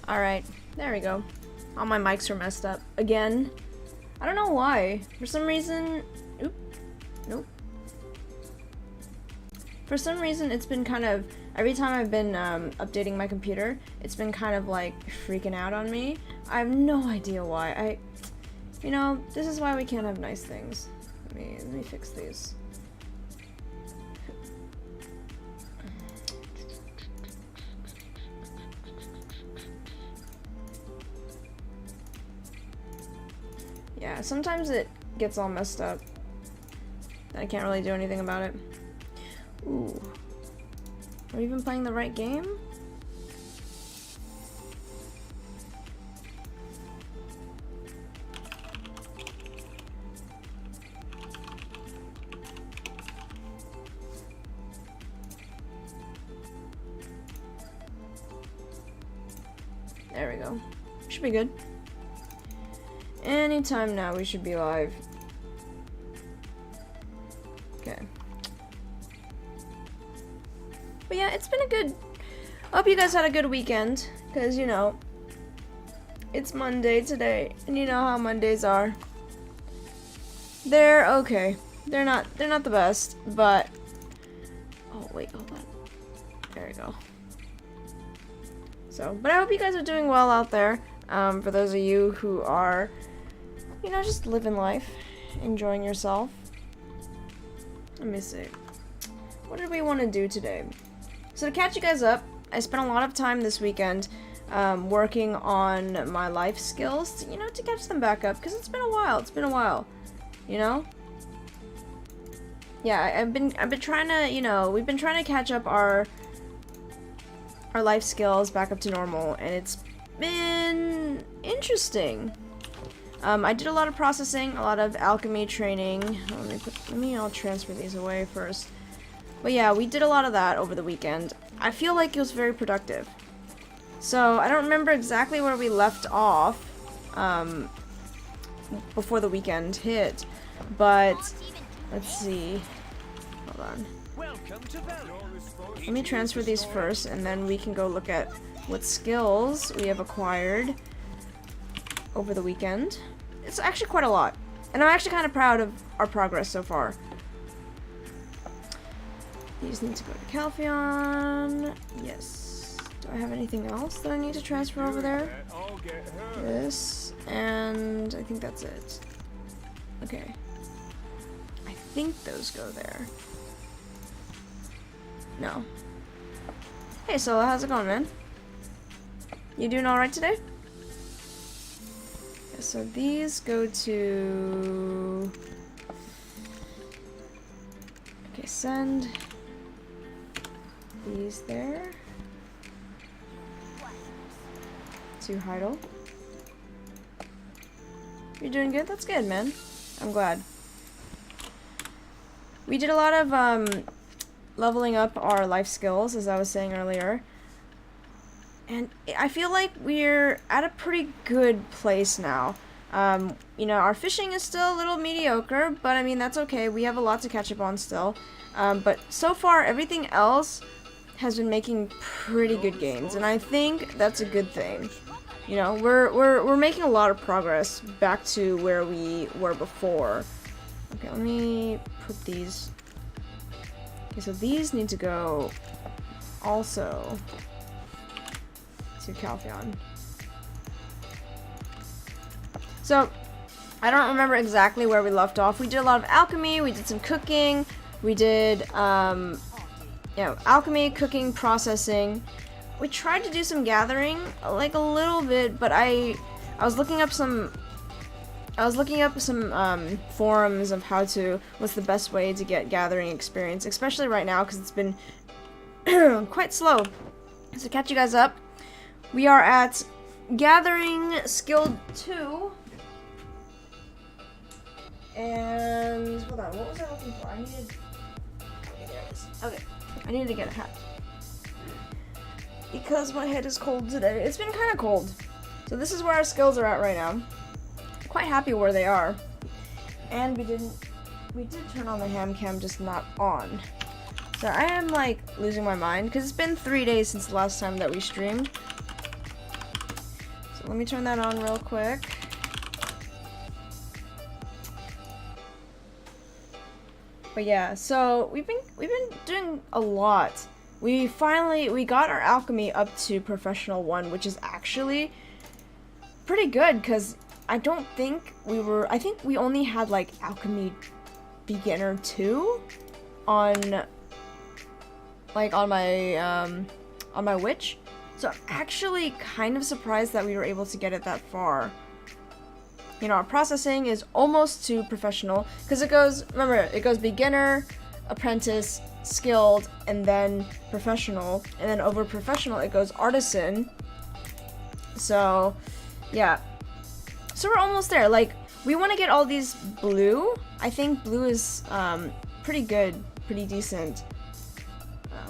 Alright, there we go. All my mics are messed up. Again. I don't know why. For some reason... Oop. Nope. For some reason, it's been kind of... Every time I've been updating my computer, it's been kind of like freaking out on me. I have no idea why. You know, this is why we can't have nice things. Let me fix these. Yeah, sometimes it gets all messed up. I can't really do anything about it. Ooh. Are we even playing the right game? There we go. Should be good. Anytime now we should be live. Okay. But yeah, it's been a good... I hope you guys had a good weekend. Because, you know, it's Monday today. And you know how Mondays are. They're okay. They're not the best, but... Oh, wait, hold on. There we go. So, but I hope you guys are doing well out there. For those of you who are, you know, just living life, enjoying yourself. Let me see. What did we want to do today? So to catch you guys up, I spent a lot of time this weekend working on my life skills, you know, to catch them back up, because it's been a while. It's been a while, you know. Yeah, I've been trying to, you know, we've been trying to catch up our life skills back up to normal, and it's been interesting. I did a lot of processing, a lot of alchemy training. I'll transfer these away first. But yeah, we did a lot of that over the weekend. I feel like it was very productive. So I don't remember exactly where we left off before the weekend hit, but let's see. Hold on. Let me transfer these first, and then we can go look at what skills we have acquired over the weekend. It's actually quite a lot, and I'm actually kind of proud of our progress so far. These need to go to Calpheon. Yes. Do I have anything else that I need to transfer over there? This, and I think that's it. Okay. I think those go there. No. Hey Solo, how's it going, man? You doing alright today? Yeah, so these go to... Okay, send these there to Heidel. You're doing good? That's good, man. I'm glad. We did a lot of leveling up our life skills, as I was saying earlier. And I feel like we're at a pretty good place now. You know, our fishing is still a little mediocre, but I mean, that's okay. We have a lot to catch up on still. But so far, everything else has been making pretty good gains, and I think that's a good thing. You know, we're making a lot of progress back to where we were before. Okay, let me put these. Okay, so these need to go also to Calpheon. So, I don't remember exactly where we left off. We did a lot of alchemy, we did some cooking, we did, you know, alchemy, cooking, processing. We tried to do some gathering, like a little bit, but I was looking up some forums of what's the best way to get gathering experience, especially right now, because it's been quite slow. So to catch you guys up, we are at gathering skill 2. And hold on, what was I looking for? Okay, there it is. Okay, I needed to get a hat because my head is cold today. It's been kind of cold. So this is where our skills are at right now. Quite happy where they are. And we did turn on the ham cam, just not on. So I am like losing my mind because it's been 3 days since the last time that we streamed. So let me turn that on real quick. But yeah, so we've been doing a lot. We got our alchemy up to professional 1, which is actually pretty good because I think we only had like alchemy beginner 2 on my witch. So I'm actually kind of surprised that we were able to get it that far. You know, our processing is almost to professional because it goes beginner, apprentice, skilled, and then professional, and then over professional it goes artisan. So yeah, so we're almost there. Like, we want to get all these blue. I think blue is pretty good, pretty decent.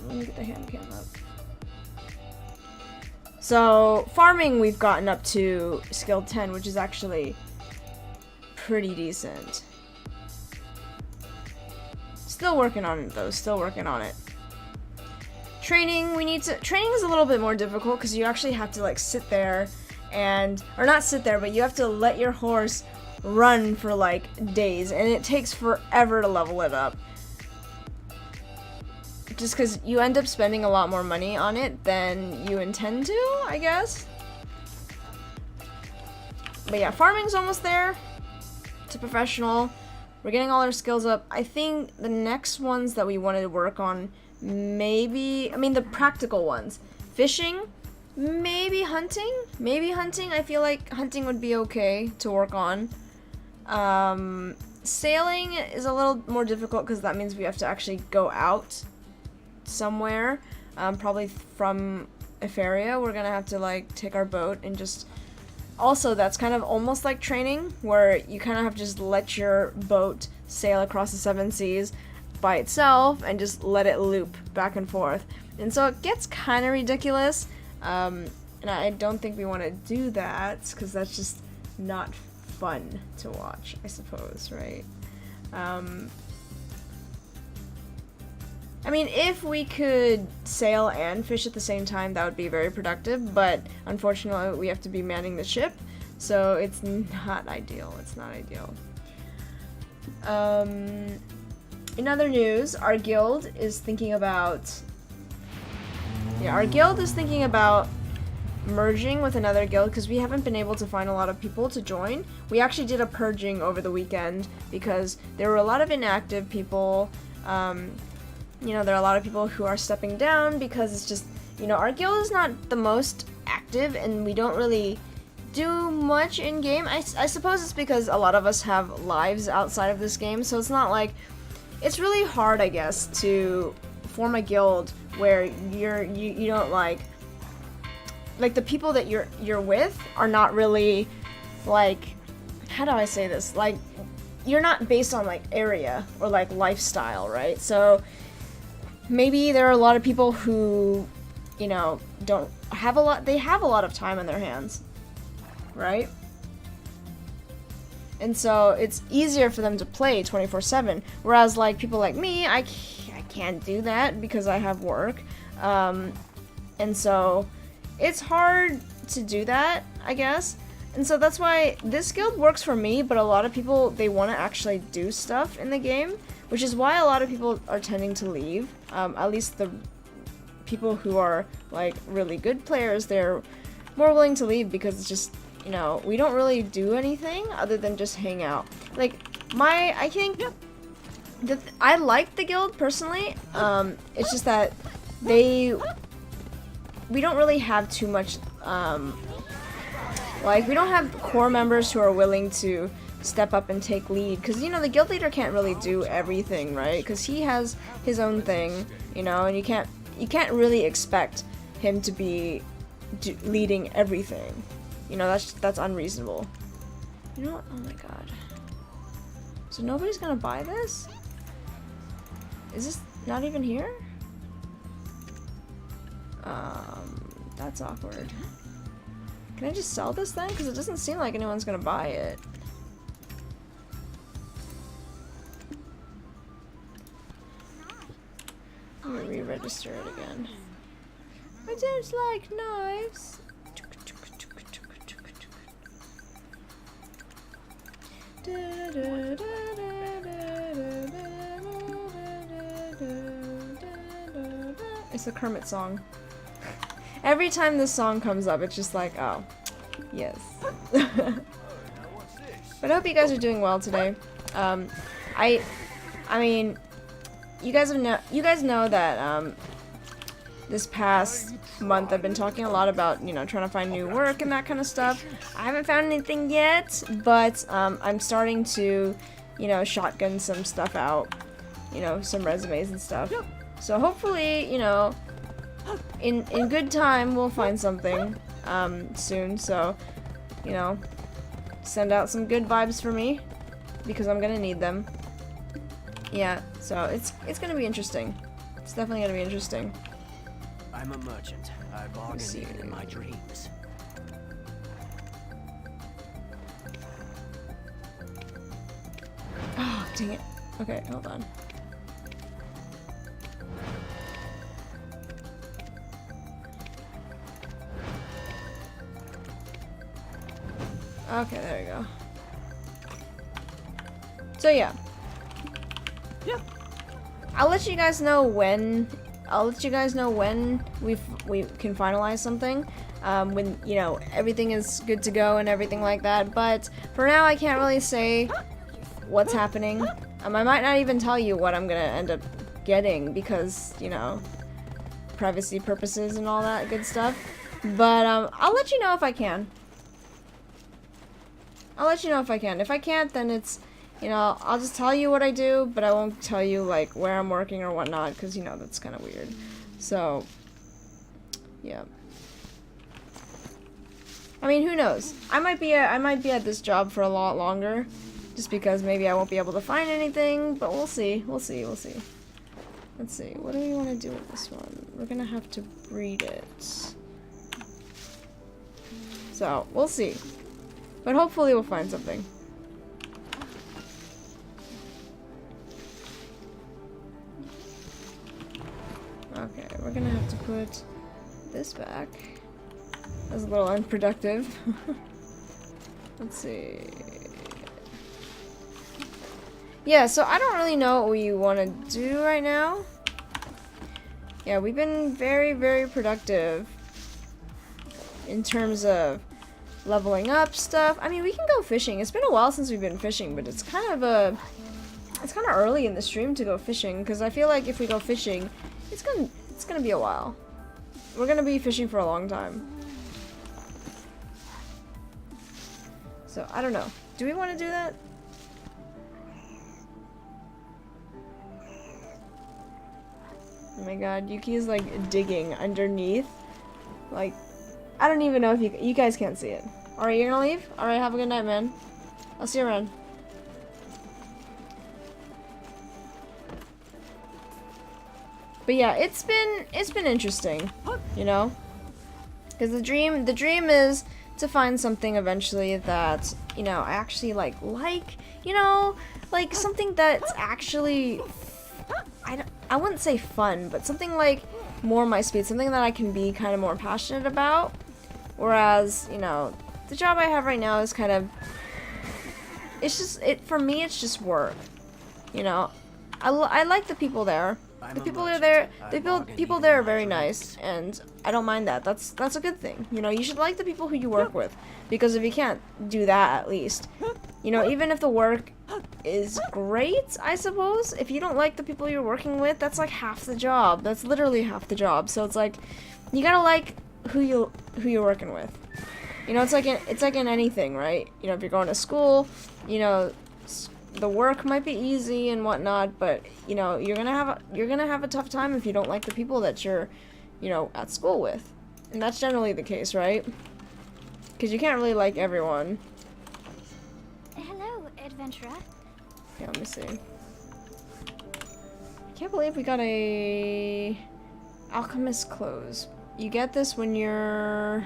Let me get the hand cam up. So farming we've gotten up to skilled 10, which is actually pretty decent. Still working on it though, still working on it. Training is a little bit more difficult because you actually have to like sit there or not sit there, but you have to let your horse run for like days, and it takes forever to level it up. Just because you end up spending a lot more money on it than you intend to, I guess. But yeah, farming's almost there to professional. We're getting all our skills up. I think the next ones that we wanted to work on, the practical ones. Fishing, maybe hunting. I feel like hunting would be okay to work on. Sailing is a little more difficult because that means we have to actually go out somewhere, probably from Euphoria. We're gonna have to like take our boat and just, also that's kind of almost like training where you kind of have to just let your boat sail across the 7 seas by itself and just let it loop back and forth, and so it gets kind of ridiculous, and I don't think we want to do that because that's just not fun to watch, I suppose, right? I mean, if we could sail and fish at the same time, that would be very productive, but unfortunately we have to be manning the ship, so it's not ideal. In other news, our guild is thinking about merging with another guild because we haven't been able to find a lot of people to join. We actually did a purging over the weekend because there were a lot of inactive people. There are a lot of people who are stepping down because it's just, our guild is not the most active and we don't really do much in game. I suppose it's because a lot of us have lives outside of this game, so it's not like, it's really hard, I guess, to form a guild where you don't like the people that you're with are not really like, how do I say this? Like, you're not based on like area or like lifestyle, right? So maybe there are a lot of people who, don't have they have a lot of time on their hands, right? And so it's easier for them to play 24/7, whereas like people like me, I can't do that because I have work, and so it's hard to do that, I guess. And so that's why this guild works for me, but a lot of people, they want to actually do stuff in the game, which is why a lot of people are tending to leave. At least the people who are like really good players, they're more willing to leave because it's just, we don't really do anything other than just hang out. Like, I think I like the guild personally. It's just that we don't really have too much, we don't have core members who are willing to step up and take lead, because the guild leader can't really do everything, right? Because he has his own thing, and you can't really expect him to be leading everything. That's unreasonable. You know what? Oh my god. So nobody's gonna buy this? Is this not even here? That's awkward. Can I just sell this then? Because it doesn't seem like anyone's gonna buy it. Let me re-register it again. I don't like knives. It's the Kermit song. Every time this song comes up, it's just like, oh, yes. But I hope you guys are doing well today. I mean, you guys know that this past month I've been talking a lot about, you know, trying to find new work and that kind of stuff. I haven't found anything yet, but I'm starting to, you know, shotgun some stuff out, you know, some resumes and stuff. So hopefully, you know, in good time we'll find something soon. So, you know, send out some good vibes for me because I'm gonna need them. Yeah, so it's gonna be interesting. It's definitely gonna be interesting. I'm a merchant. I bargain even in my dreams. Oh, dang it. Okay, hold on. Okay, there we go. So yeah. I'll let you guys know when we can finalize something. When, you know, everything is good to go and everything like that. But for now, I can't really say what's happening. I might not even tell you what I'm gonna end up getting because, you know, privacy purposes and all that good stuff. But I'll let you know if I can. I'll let you know if I can. If I can't, then it's, you know, I'll just tell you what I do, but I won't tell you, like, where I'm working or whatnot, because, you know, that's kind of weird. So, yeah. I mean, who knows? I might be at this job for a lot longer, just because maybe I won't be able to find anything, but we'll see. We'll see. We'll see. Let's see. What do we want to do with this one? We're gonna have to breed it. So, we'll see. But hopefully we'll find something. Okay, we're gonna have to put this back. That's a little unproductive. Let's see. Yeah, so I don't really know what we want to do right now. Yeah, we've been very, very productive in terms of leveling up stuff. I mean, we can go fishing. It's been a while since we've been fishing, but it's kind of early in the stream to go fishing because I feel like if we go fishing, it's gonna be a while. We're gonna be fishing for a long time. So I don't know. Do we want to do that? Oh my god, Yuki is like digging underneath. Like, I don't even know if you guys can't see it. Alright, you're gonna leave? Alright, have a good night, man. I'll see you around. But yeah, it's been interesting, you know? Because the dream is to find something eventually that, you know, I actually like, you know, like something that's actually, I wouldn't say fun, but something like more my speed, something that I can be kind of more passionate about. Whereas, you know, the job I have right now is kind of, for me, it's just work. You know, I like the people there. The people there, people there are very nice, and I don't mind that. That's a good thing. You know, you should like the people who you work with, because if you can't do that, at least, you know, even if the work is great, I suppose, if you don't like the people you're working with, that's like half the job. That's literally half the job. So it's like, you gotta like who you're working with. You know, it's like in anything, right? You know, if you're going to school, you know, the work might be easy and whatnot, but you know, you're gonna have a tough time if you don't like the people that you're, you know, at school with. And that's generally the case, right? Because you can't really like everyone. Hello, adventurer. Yeah, let me see. I can't believe we got a alchemist clothes. You get this when you're,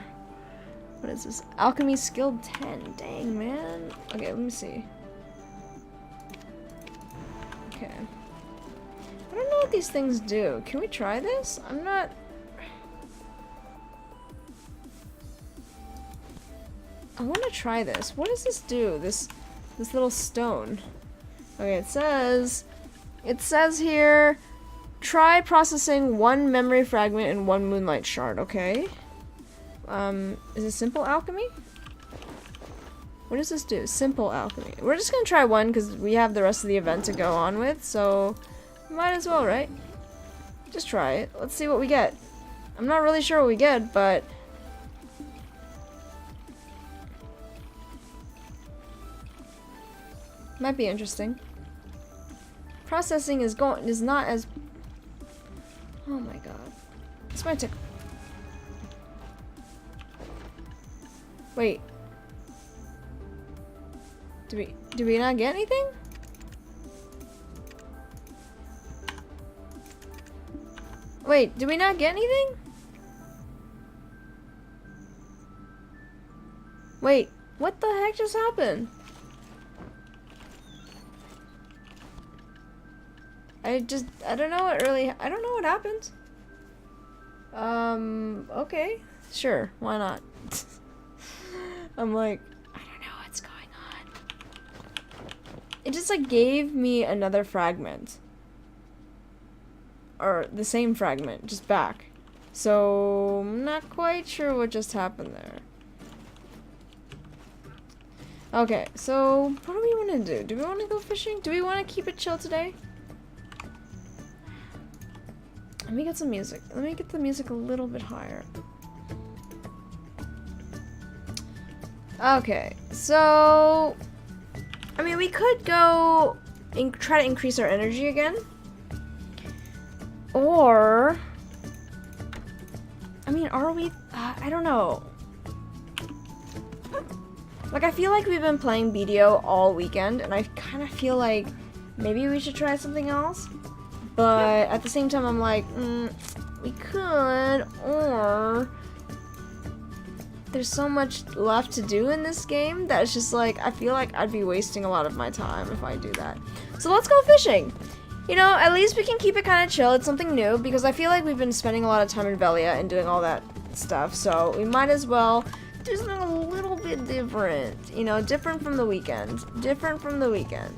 what is this? Alchemy skill 10. Dang, man. Okay, let me see. Okay. I don't know what these things do. Can we try this? I'm not... I want to try this. What does this do? This little stone. Okay, it says here, try processing 1 memory fragment and 1 moonlight shard, okay? Is it simple alchemy? What does this do? Simple alchemy. We're just gonna try 1 because we have the rest of the event to go on with, so might as well, right? Just try it. Let's see what we get. I'm not really sure what we get, but might be interesting. Processing is not as. Oh my god. This might take. Wait. Do we not get anything? Wait, did we not get anything? Wait, what the heck just happened? I don't know what happened. Okay. Sure, why not? I'm like, I don't know what's going on. It just like gave me another fragment. Or the same fragment, just back. So, I'm not quite sure what just happened there. Okay, so what do we want to do? Do we want to go fishing? Do we want to keep it chill today? Let me get some music. Let me get the music a little bit higher. Okay, so I mean, we could go and try to increase our energy again. Or I mean, are we? I don't know. Like, I feel like we've been playing BDO all weekend, and I kind of feel like maybe we should try something else. But at the same time, I'm like, we could, or there's so much left to do in this game that it's just like, I feel like I'd be wasting a lot of my time if I do that. So let's go fishing. You know, at least we can keep it kind of chill. It's something new, because I feel like we've been spending a lot of time in Velia and doing all that stuff, so we might as well do something a little bit different. You know, different from the weekend. Different from the weekend.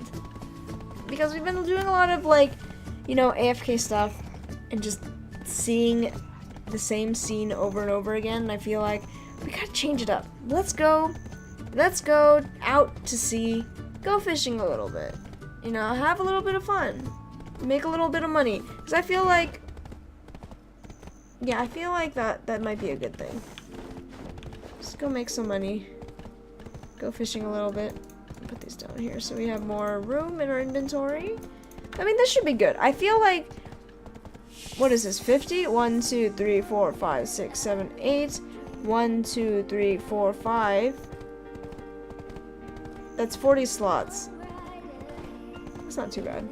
Because we've been doing a lot of, like, you know, AFK stuff and just seeing the same scene over and over again, and I feel like we gotta change it up. Let's go out to sea, go fishing a little bit, you know, have a little bit of fun, make a little bit of money, because I feel like, yeah, I feel like that might be a good thing. Just go make some money, go fishing a little bit. Put these down here so we have more room in our inventory. I mean, this should be good. I feel like, what is this, 50? 1, 2, 3, 4, 5, 6, 7, 8. 1, 2, 3, 4, 5. That's 40 slots. That's not too bad.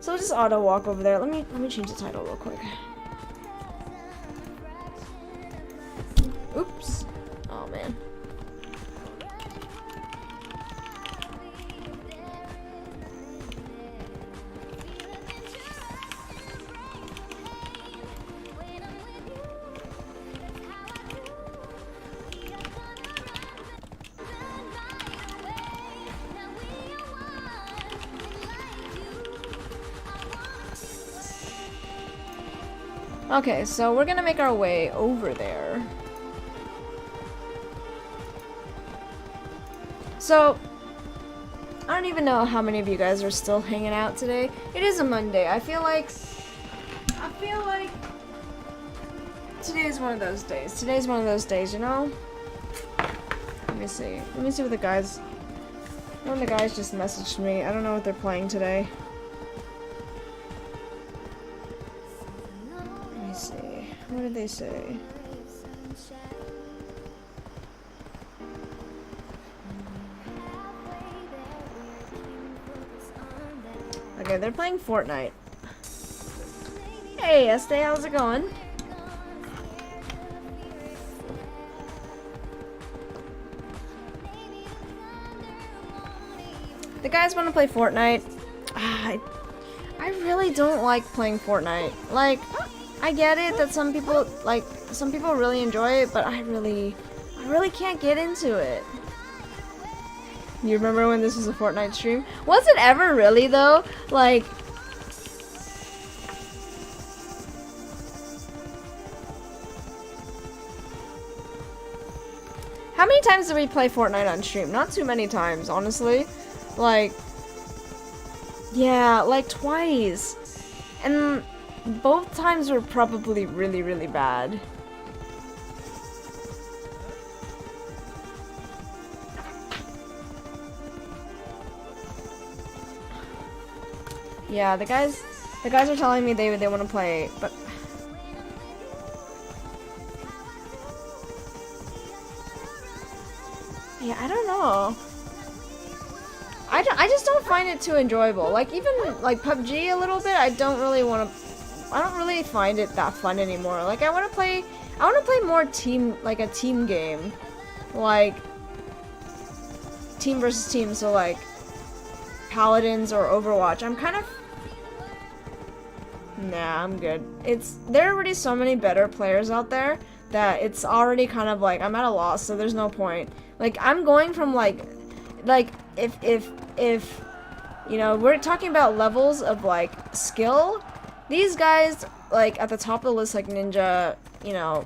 So I'll just auto walk over there. Let me change the title real quick. Oops. Oh man. Okay, so we're gonna make our way over there. So, I don't even know how many of you guys are still hanging out today. It is a Monday. I feel like today is one of those days. Today's one of those days, you know? Let me see. Let me see what the guys... One of the guys just messaged me. I don't know what they're playing today. Let me see. What did they say? Okay, they're playing Fortnite. Hey, Estee, how's it going? The guys want to play Fortnite. I really don't like playing Fortnite. Like, I get it that some people really enjoy it, but I really can't get into it. You remember when this was a Fortnite stream? Was it ever really though? Like, times did we play Fortnite on stream? Not too many times, honestly. Like, yeah, like twice. And both times were probably really, really bad. Yeah, the guys are telling me they want to play, but yeah, I don't know. I just don't find it too enjoyable. Like even like PUBG a little bit, I don't really find it that fun anymore. Like I want to play more team, like a team game. Like team versus team, so like Paladins or Overwatch. I'm kind of nah, I'm good. There are already so many better players out there that it's already kind of like I'm at a loss, so there's no point. Like I'm going from like if you know, we're talking about levels of like skill, these guys like at the top of the list, like Ninja, you know,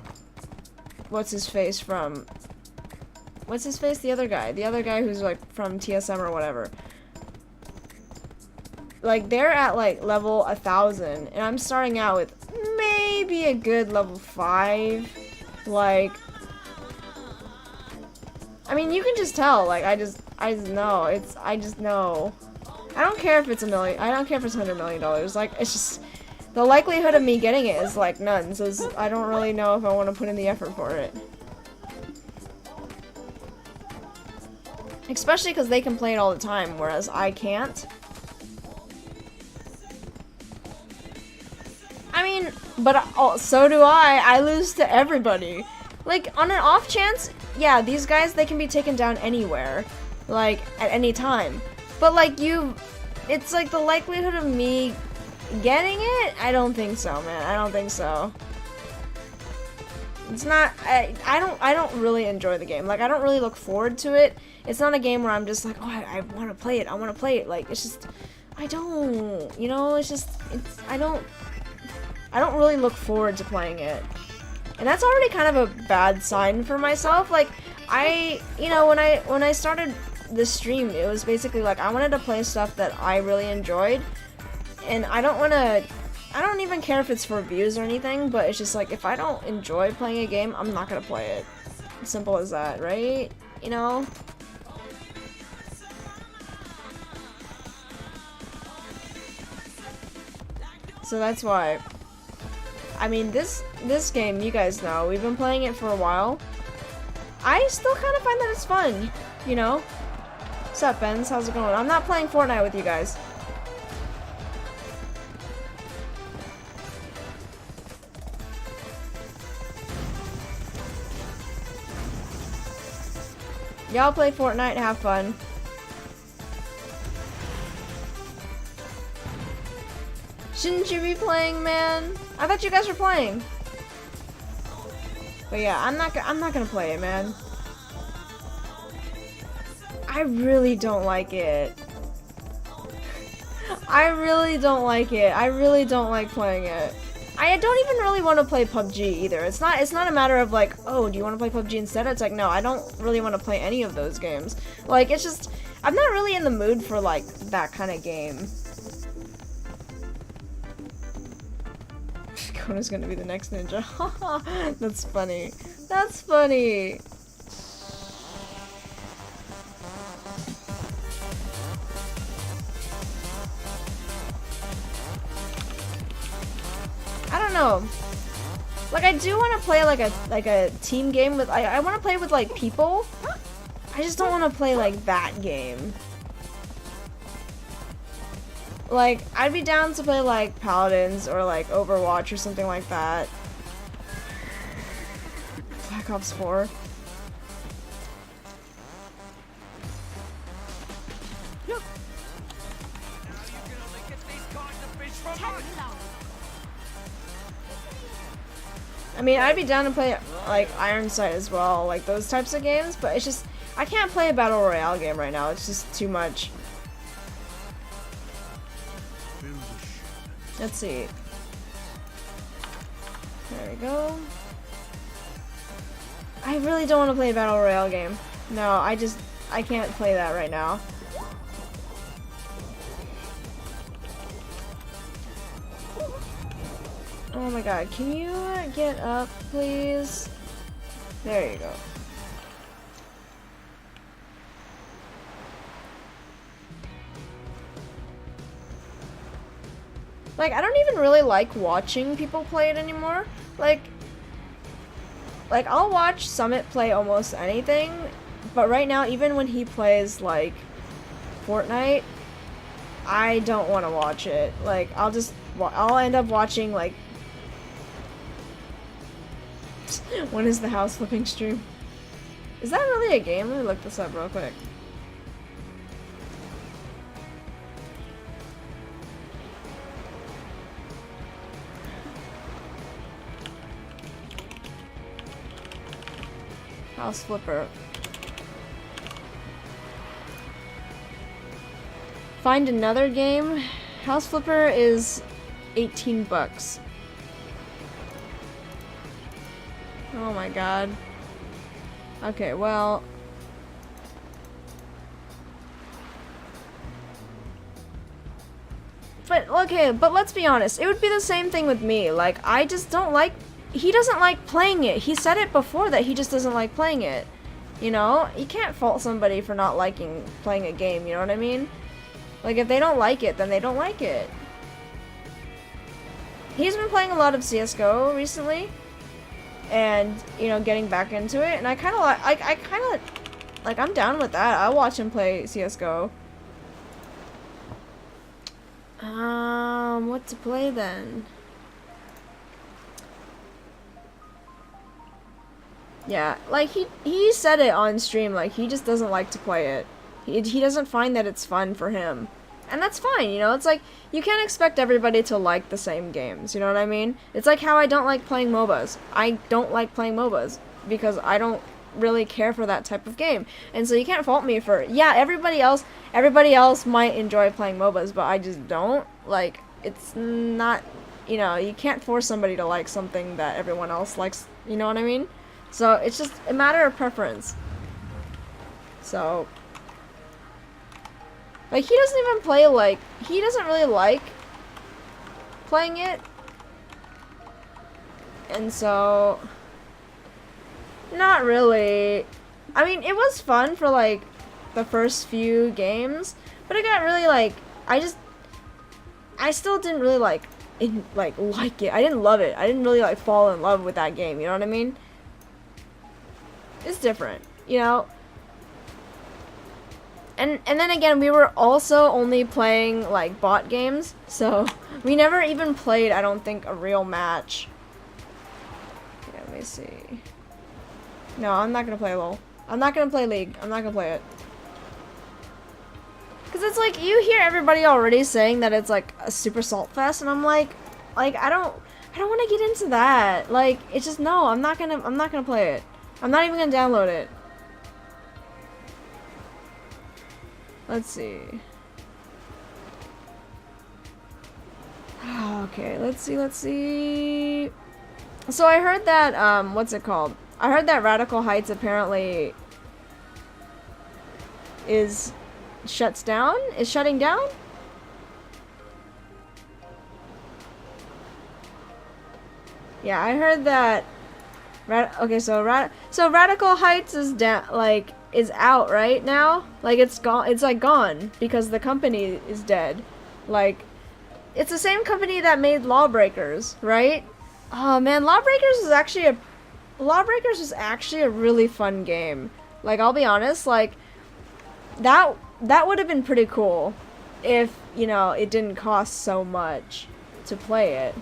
what's his face, the other guy who's like from TSM or whatever. Like they're at like level 1000 and I'm starting out with maybe a good level 5. Like I mean, you can just tell. Like I just know. I just know. I don't care if it's $1 million. I don't care if it's $100 million. Like it's just the likelihood of me getting it is like none. So I don't really know if I want to put in the effort for it. Especially because they can play it all the time, whereas I can't. I mean, but so do I. I lose to everybody. Like, on an off chance, yeah, these guys, they can be taken down anywhere. Like, at any time. But, like, it's like the likelihood of me getting it? I don't think so, man. I don't think so. It's not, I don't really enjoy the game. Like, I don't really look forward to it. It's not a game where I'm just like, oh, I want to play it. I want to play it. Like, it's just, I don't, you know, I don't really look forward to playing it. And that's already kind of a bad sign for myself. Like, you know, when I started the stream, it was basically like, I wanted to play stuff that I really enjoyed. And I don't even care if it's for views or anything, but it's just like, if I don't enjoy playing a game, I'm not gonna play it. Simple as that, right? You know? So that's why. I mean, this game, you guys know, we've been playing it for a while. I still kind of find that it's fun, you know? What's up, Benz? How's it going? I'm not playing Fortnite with you guys. Y'all play Fortnite, have fun. Shouldn't you be playing, man? I thought you guys were playing. But yeah, I'm not gonna play it, man. I really don't like it. I really don't like it. I really don't like playing it. I don't even really want to play PUBG either. It's not a matter of like, oh, do you want to play PUBG instead? It's like, no, I don't really want to play any of those games. Like, it's just, I'm not really in the mood for like that kind of game. Kona's gonna be the next ninja. That's funny. That's funny. I don't know. Like, I do want to play like a team game with. I want to play with like people. I just don't want to play like that game. Like, I'd be down to play like Paladins or like Overwatch or something like that. Black Ops 4. I mean, I'd be down to play like Ironside as well, like those types of games, but it's just, I can't play a Battle Royale game right now. It's just too much. Let's see. There we go. I really don't want to play a Battle Royale game. No, I can't play that right now. Oh my god, can you get up, please? There you go. Like, I don't even really like watching people play it anymore. Like, I'll watch Summit play almost anything, but right now, even when he plays, like, Fortnite, I don't want to watch it. Like, I'll end up watching, like, when is the house flipping stream? Is that really a game? Let me look this up real quick. House flipper. Find another game. House flipper is 18 bucks. Oh my god. Okay, well. But, okay, but let's be honest. It would be the same thing with me. Like, I just don't like... He doesn't like playing it. He said it before that he just doesn't like playing it. You know? You can't fault somebody for not liking playing a game, you know what I mean? Like, if they don't like it, then they don't like it. He's been playing a lot of CSGO recently. And, you know, getting back into it. And I kind of like, I'm down with that. I'll watch him play CSGO. What to play then? Yeah, like, he said it on stream, like, he just doesn't like to play it. He doesn't find that it's fun for him. And that's fine, you know? It's like, you can't expect everybody to like the same games, you know what I mean? It's like how I don't like playing MOBAs. I don't like playing MOBAs because I don't really care for that type of game. And so you can't fault me for, yeah, everybody else might enjoy playing MOBAs, but I just don't. Like, it's not, you know, you can't force somebody to like something that everyone else likes, you know what I mean? So it's just a matter of preference. So... Like, he doesn't even play, like, he doesn't really like playing it. And so, not really. I mean, it was fun for, like, the first few games, but it got really, like, I still didn't really, like it. I didn't love it. I didn't really, like, fall in love with that game, you know what I mean? It's different, you know? And then again, we were also only playing, like, bot games, so we never even played, I don't think, a real match. Yeah, let me see. No, I'm not gonna play LOL. I'm not gonna play League. I'm not gonna play it. Because it's like, you hear everybody already saying that it's, like, a super salt fest, and I'm like, I don't want to get into that. Like, it's just, no, I'm not gonna play it. I'm not even gonna download it. Let's see. Okay, let's see. So I heard that, what's it called? I heard that Radical Heights apparently is shutting down? Yeah, I heard that. Okay, so Radical Heights is down, like, is out right now. Like, it's gone. It's like gone because the company is dead. Like, it's the same company that made Lawbreakers, right? Oh man, Lawbreakers is actually a really fun game. Like, I'll be honest, like, that would have been pretty cool if, you know, it didn't cost so much to play it.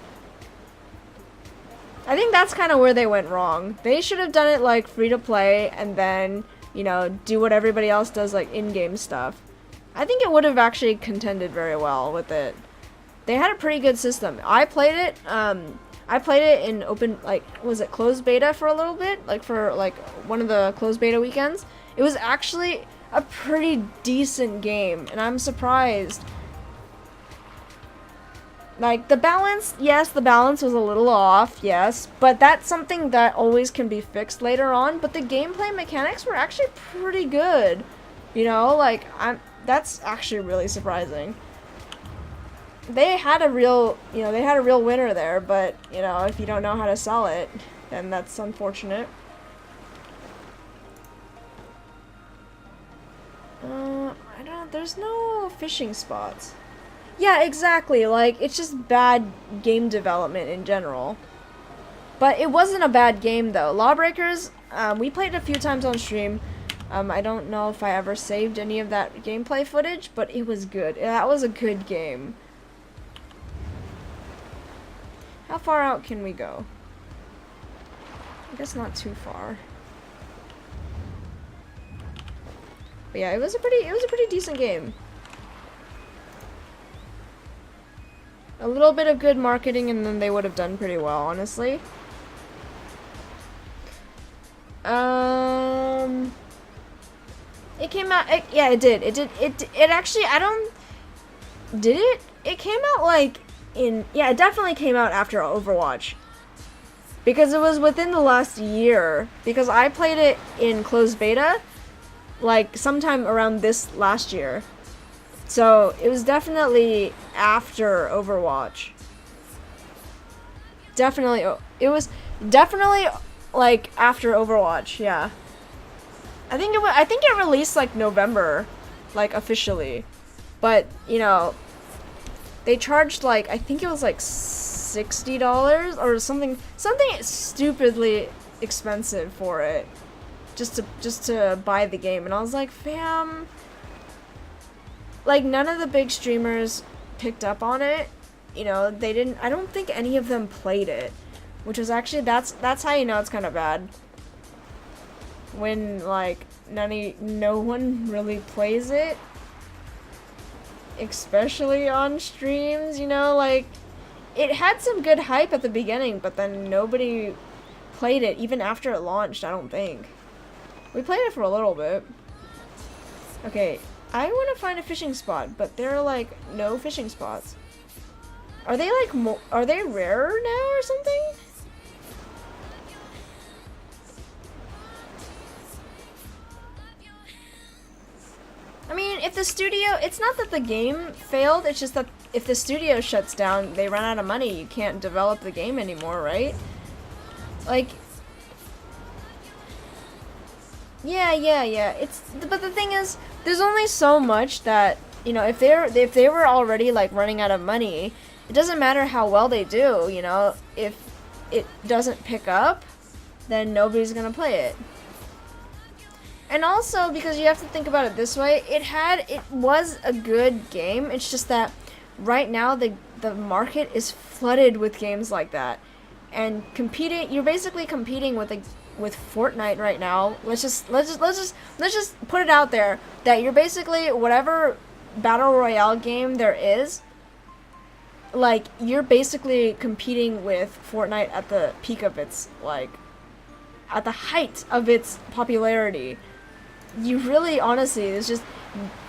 I think that's kind of where they went wrong. They should have done it, like, free to play and then, you know, do what everybody else does, like, in-game stuff. I think it would have actually contended very well with it. They had a pretty good system. I played it in open, like, was it closed beta for a little bit? Like, for, like, one of the closed beta weekends. It was actually a pretty decent game, and I'm surprised. Like, the balance, yes, the balance was a little off, yes, but that's something that always can be fixed later on, but the gameplay mechanics were actually pretty good. You know, like, that's actually really surprising. They had a real, they had a real winner there, but, if you don't know how to sell it, then that's unfortunate. I don't, there's no fishing spots. Yeah, exactly, like, it's just bad game development in general. But it wasn't a bad game, though. Lawbreakers, we played it a few times on stream. I don't know if I ever saved any of that gameplay footage, but it was good. That was a good game. How far out can we go? I guess not too far. But yeah, it was a pretty decent game. A little bit of good marketing and then they would have done pretty well, honestly. It came out, yeah, it did. It actually, did it? It came out like yeah, it definitely came out after Overwatch. Because it was within the last year. Because I played it in closed beta, like sometime around this last year. So it was definitely after Overwatch. Definitely, it was definitely like after Overwatch, yeah. I think it released like November, like officially. But, they charged like, I think it was like $60 or something stupidly expensive for it. Just to buy the game, and I was like, fam, like none of the big streamers picked up on it. They didn't, I don't think any of them played it, which was actually, that's how you know it's kind of bad. When like no one really plays it, especially on streams, like it had some good hype at the beginning, but then nobody played it even after it launched, I don't think. We played it for a little bit. Okay, I want to find a fishing spot, but there are like no fishing spots. Are they like are they rarer now or something? I mean, if the studio, it's not that the game failed, it's just that if the studio shuts down, they run out of money, you can't develop the game anymore, right? Like, yeah. But the thing is, there's only so much that, if they were already like running out of money, it doesn't matter how well they do, if it doesn't pick up, then nobody's gonna play it. And also, because you have to think about it this way, it was a good game, it's just that right now the market is flooded with games like that. And you're basically competing with Fortnite right now. Let's just put it out there that you're basically, whatever battle royale game there is, like, you're basically competing with Fortnite at the peak of its, like, at the height of its popularity. You really, honestly, it's just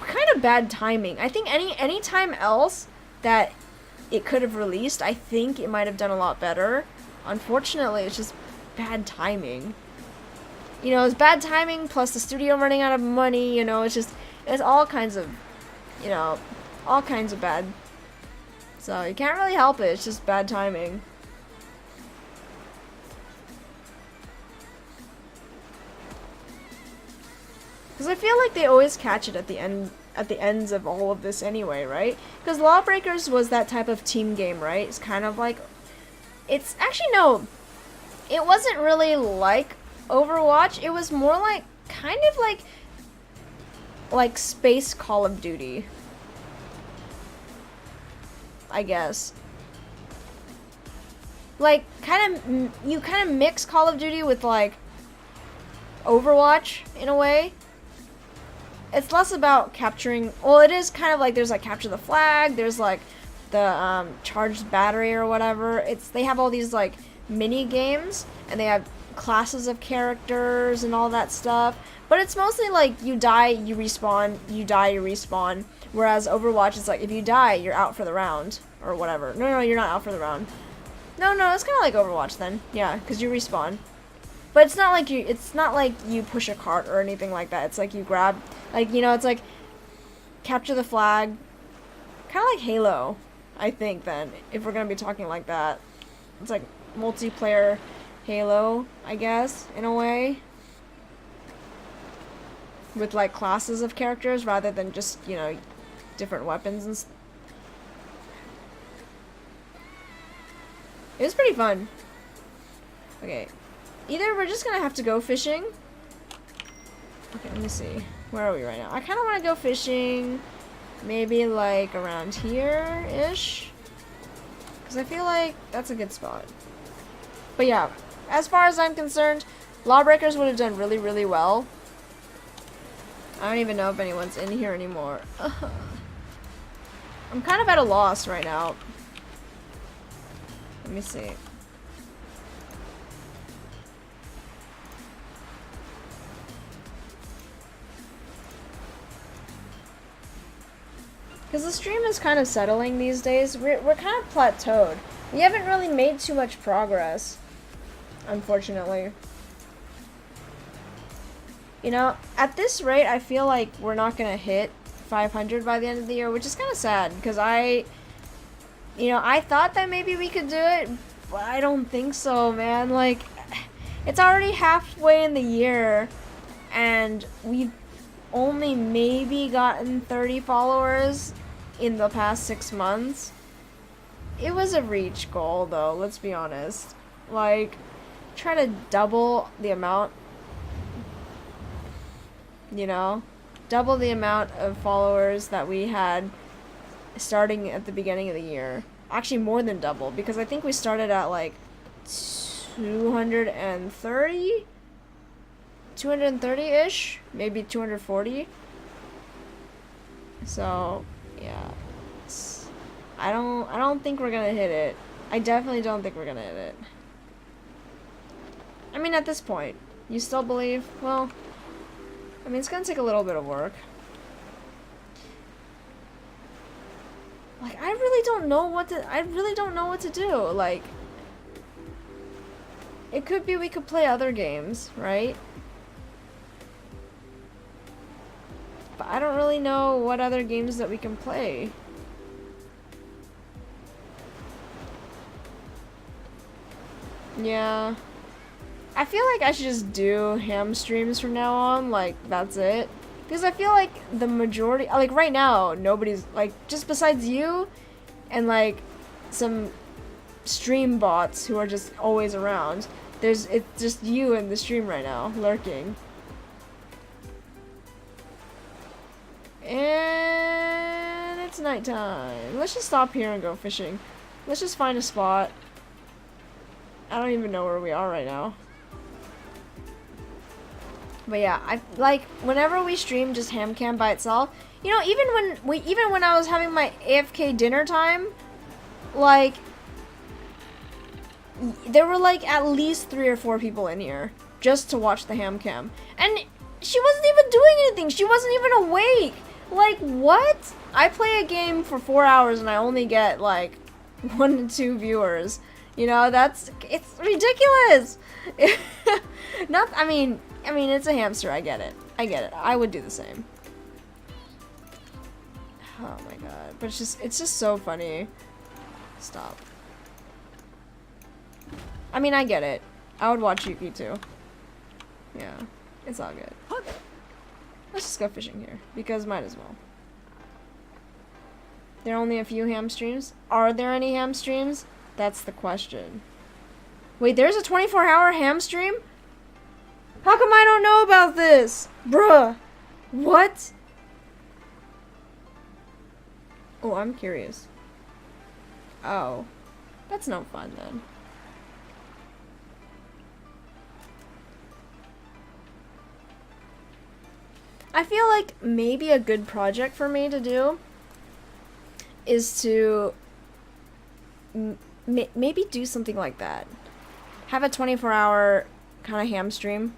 kind of bad timing. I think any time else that it could have released, I think it might have done a lot better. Unfortunately, it's just bad timing. It's bad timing plus the studio running out of money, it's all kinds of, all kinds of bad. So you can't really help it, it's just bad timing. Because I feel like they always catch it at the ends of all of this anyway, right? Because Lawbreakers was that type of team game, right? It's kind of like, it's actually, no, it wasn't really like Overwatch. It was more like, kind of like space Call of Duty, I guess. Like, you kind of mix Call of Duty with like Overwatch in a way. It's less about capturing, well, it is kind of like, there's like capture the flag, there's like the charged battery or whatever. They have all these like mini games, and they have classes of characters and all that stuff. But it's mostly like you die, you respawn, you die, you respawn. Whereas Overwatch is like, if you die, you're out for the round. or whatever. No, you're not out for the round. No, it's kind of like Overwatch then. Yeah, because you respawn. But it's not like you push a cart or anything like that. It's like you grab, like, you know, it's like capture the flag. Kind of like Halo, I think, then, if we're going to be talking like that. It's like multiplayer Halo, I guess, in a way. With, like, classes of characters rather than just, you know, different weapons and stuff. It was pretty fun. Okay. Either we're just gonna have to go fishing. Okay, let me see. Where are we right now? I kind of want to go fishing. Maybe, like, around here-ish. Because I feel like that's a good spot. But yeah, as far as I'm concerned, Lawbreakers would have done really, really well. I don't even know if anyone's in here anymore. I'm kind of at a loss right now. Let me see. Because the stream is kind of settling these days. We're kind of plateaued. We haven't really made too much progress, unfortunately. You know, at this rate, I feel like we're not going to hit 500 by the end of the year, which is kind of sad, because I thought that maybe we could do it, but I don't think so, man. Like, it's already halfway in the year, and we've only maybe gotten 30 followers in the past 6 months. It was a reach goal, though, let's be honest. Like, try to double the amount, you know? Double the amount of followers that we had starting at the beginning of the year. Actually, more than double, because I think we started at, like, 230? 230-ish? Maybe 240? So, yeah. I don't think we're gonna hit it. I definitely don't think we're gonna hit it. I mean, at this point, you still believe? Well, I mean, it's gonna take a little bit of work. Like, I really don't know what to do. Like, it could be we could play other games, right? But I don't really know what other games that we can play. Yeah. I feel like I should just do ham streams from now on, like, that's it. Because I feel like the majority, like, right now, nobody's, like, just besides you and, like, some stream bots who are just always around, it's just you in the stream right now, lurking. And it's nighttime. Let's just stop here and go fishing. Let's just find a spot. I don't even know where we are right now. But yeah, like, whenever we stream just Hamcam by itself, you know, even when I was having my AFK dinner time, like, there were like at least 3 or 4 people in here just to watch the Hamcam. And she wasn't even doing anything. She wasn't even awake. Like, what? I play a game for 4 hours and I only get like 1 to 2 viewers. You know, it's ridiculous. I mean, it's a hamster. I get it. I would do the same. Oh my god. But it's just so funny. Stop. I mean, I get it. I would watch Yuki too. Yeah. It's all good. Let's just go fishing here, because might as well. There are only a few ham streams? Are there any ham streams? That's the question. Wait, there's a 24-hour ham stream? How come I don't know about this? Bruh. What? Oh, I'm curious. Oh. That's no fun then. I feel like maybe a good project for me to do is to maybe do something like that. Have a 24-hour kind of ham stream.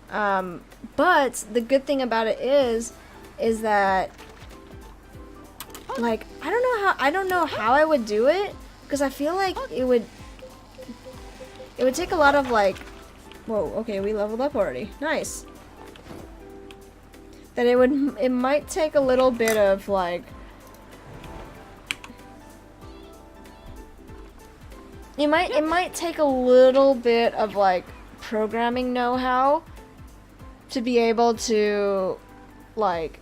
But the good thing about it is that like, I don't know how I would do it, because I feel like it would take a lot of like, whoa, okay, we leveled up already. Nice. That it might take a little bit of like, it might take a little bit of like programming know-how to be able to like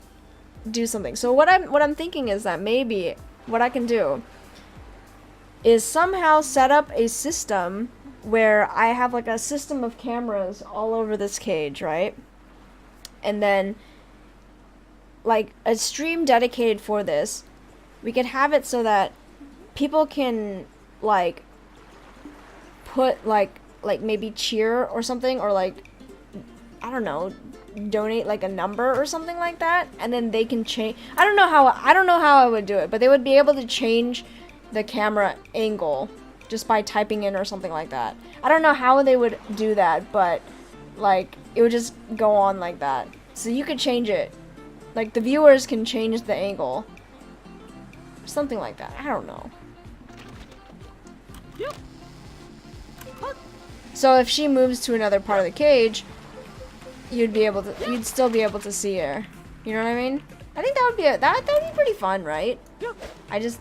do something. So what I'm thinking is that maybe what I can do is somehow set up a system where I have like a system of cameras all over this cage, right? And then like a stream dedicated for this. We could have it so that people can like put like maybe cheer or something, or like, I don't know, donate like a number or something like that, and then they can change. I don't know how I would do it, but they would be able to change the camera angle just by typing in or something like that. I don't know how they would do that, but like it would just go on like that. So you could change it. Like the viewers can change the angle. Something like that. I don't know. So if she moves to another part of the cage, you'd still be able to see her. You know what I mean? I think that would be that would be pretty fun, right? I just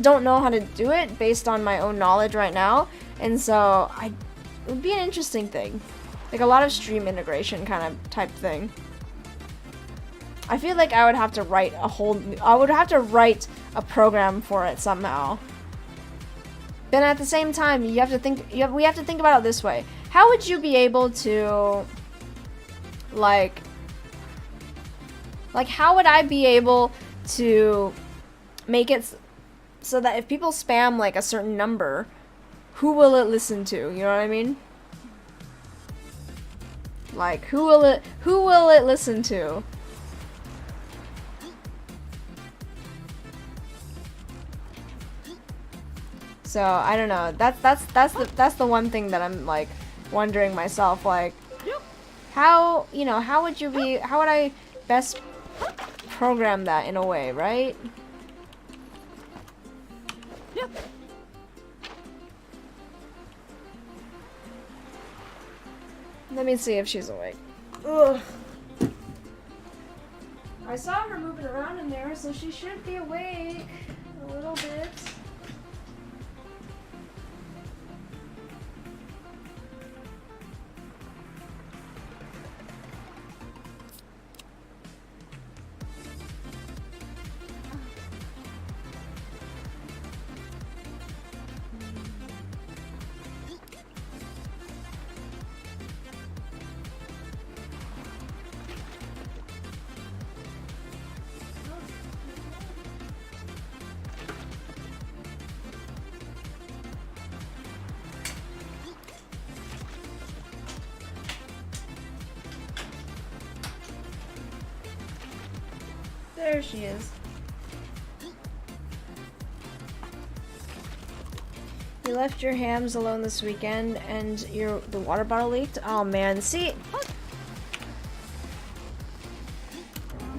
don't know how to do it based on my own knowledge right now, and so it would be an interesting thing, like a lot of stream integration kind of type thing. I feel like I would have to write a program for it somehow. Then at the same time, we have to think about it this way. How would you be able to like how would I be able to make it so that if people spam like a certain number, who will it listen to? You know what I mean? Like who will it listen to? So I don't know. That's the one thing that I'm like wondering myself, like how would I best program that in a way, right? Let me see if she's awake. Ugh. I saw her moving around in there, so she should be awake a little bit. There she is. You left your hams alone this weekend and the water bottle leaked? Oh man, see?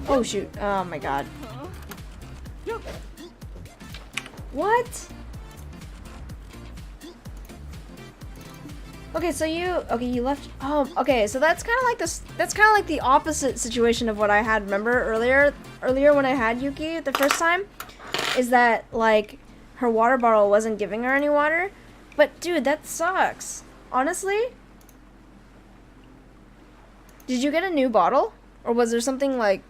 Oh shoot, oh my god. What? Okay, so you left. Oh, okay, so that's kind of like this. That's kind of like the opposite situation of what I had. Remember earlier when I had Yuki the first time, is that like her water bottle wasn't giving her any water. But dude, that sucks. Honestly. Did you get a new bottle, or was there something like?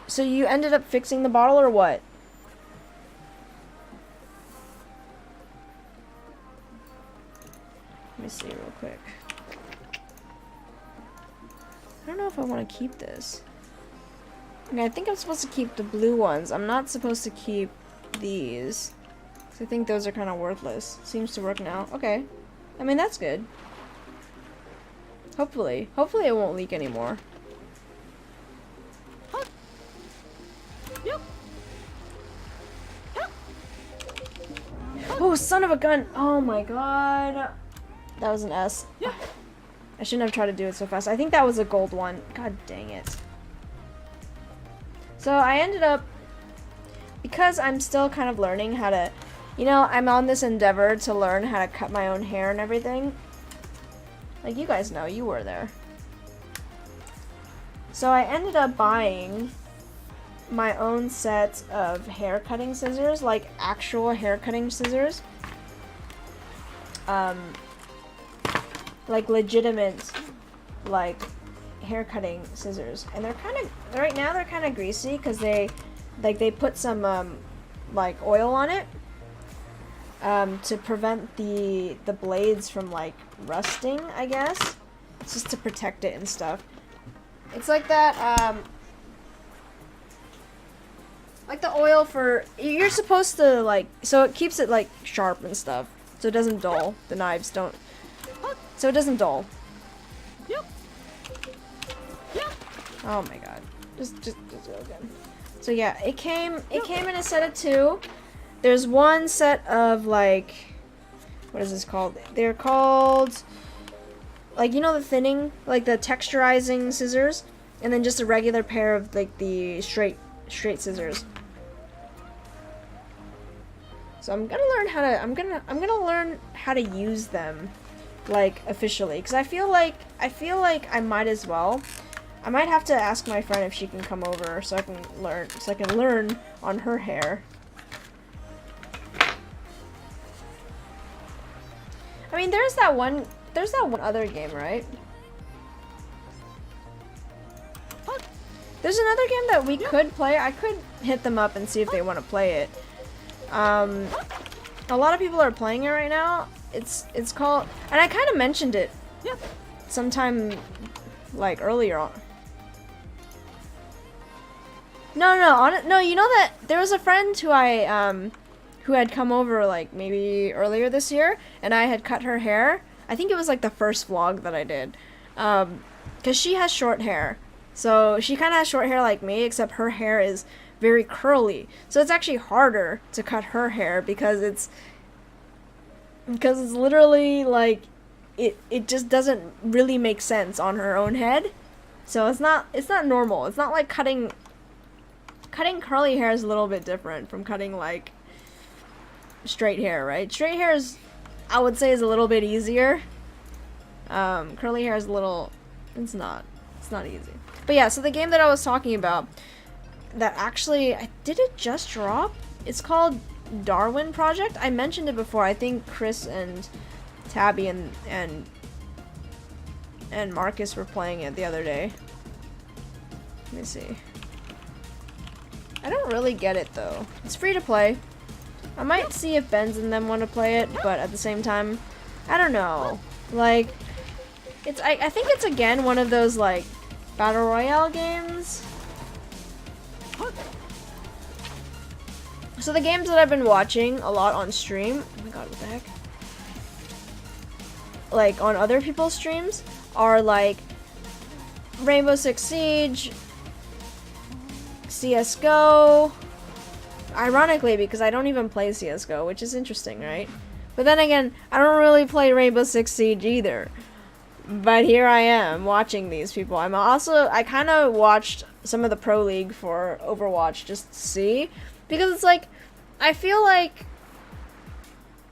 So you ended up fixing the bottle or what? Let me see real quick. I don't know if I want to keep this. Okay, I think I'm supposed to keep the blue ones. I'm not supposed to keep these. 'Cause I think those are kind of worthless. Seems to work now. Okay. I mean, that's good. Hopefully. Hopefully it won't leak anymore. Oh, son of a gun! Oh my god. That was an S. I shouldn't have tried to do it so fast. I think that was a gold one. God dang it. So I ended up, because I'm still kind of learning how to, you know, I'm on this endeavor to learn how to cut my own hair and everything. Like, you guys know, you were there. So I ended up buying my own set of hair cutting scissors, like actual hair cutting scissors. Like legitimate, like hair cutting scissors. And they're kind of, right now they're kind of greasy because they put some like oil on it to prevent the blades from like rusting, I guess. It's just to protect it and stuff. It's like that, like the oil for, you're supposed to like, so it keeps it like sharp and stuff, so it doesn't dull. The knives don't, so it doesn't dull. Oh my god, just go again. So yeah, it came in a set of 2. There's one set of like, what is this called? They're called, like, you know, the thinning, like the texturizing scissors, and then just a regular pair of like the straight scissors. So I'm gonna learn how to, I'm gonna learn how to use them, like, officially, because I feel like I might as well. I might have to ask my friend if she can come over so I can learn on her hair. I mean, there's that one other game, right? There's another game that we could play. I could hit them up and see if they want to play it. A lot of people are playing it right now. It's called, and I kind of mentioned it sometime like earlier on. No, you know that there was a friend who who had come over like maybe earlier this year, and I had cut her hair. I think it was like the first vlog that I did, because she has short hair. So she kind of has short hair like me, except her hair is very curly. So it's actually harder to cut her hair because it's literally like it just doesn't really make sense on her own head. So it's not normal. It's not like cutting curly hair is a little bit different from cutting like straight hair, right? Straight hair is, I would say, is a little bit easier. Curly hair is a little, it's not easy. But yeah, so the game that I was talking about, that actually, did it just drop? It's called Darwin Project. I mentioned it before. I think Chris and Tabby and Marcus were playing it the other day. Let me see. I don't really get it though. It's free to play. I might see if Benz and them want to play it, but at the same time, I don't know. Like, it's I think it's again one of those like battle royale games. So the games that I've been watching a lot on stream, oh my god, what the heck? Like on other people's streams are like Rainbow Six Siege, CSGO. Ironically, because I don't even play CSGO, which is interesting, right? But then again, I don't really play Rainbow Six Siege either. But here I am watching these people. I kind of watched some of the Pro League for Overwatch just to see, because it's like, I feel like,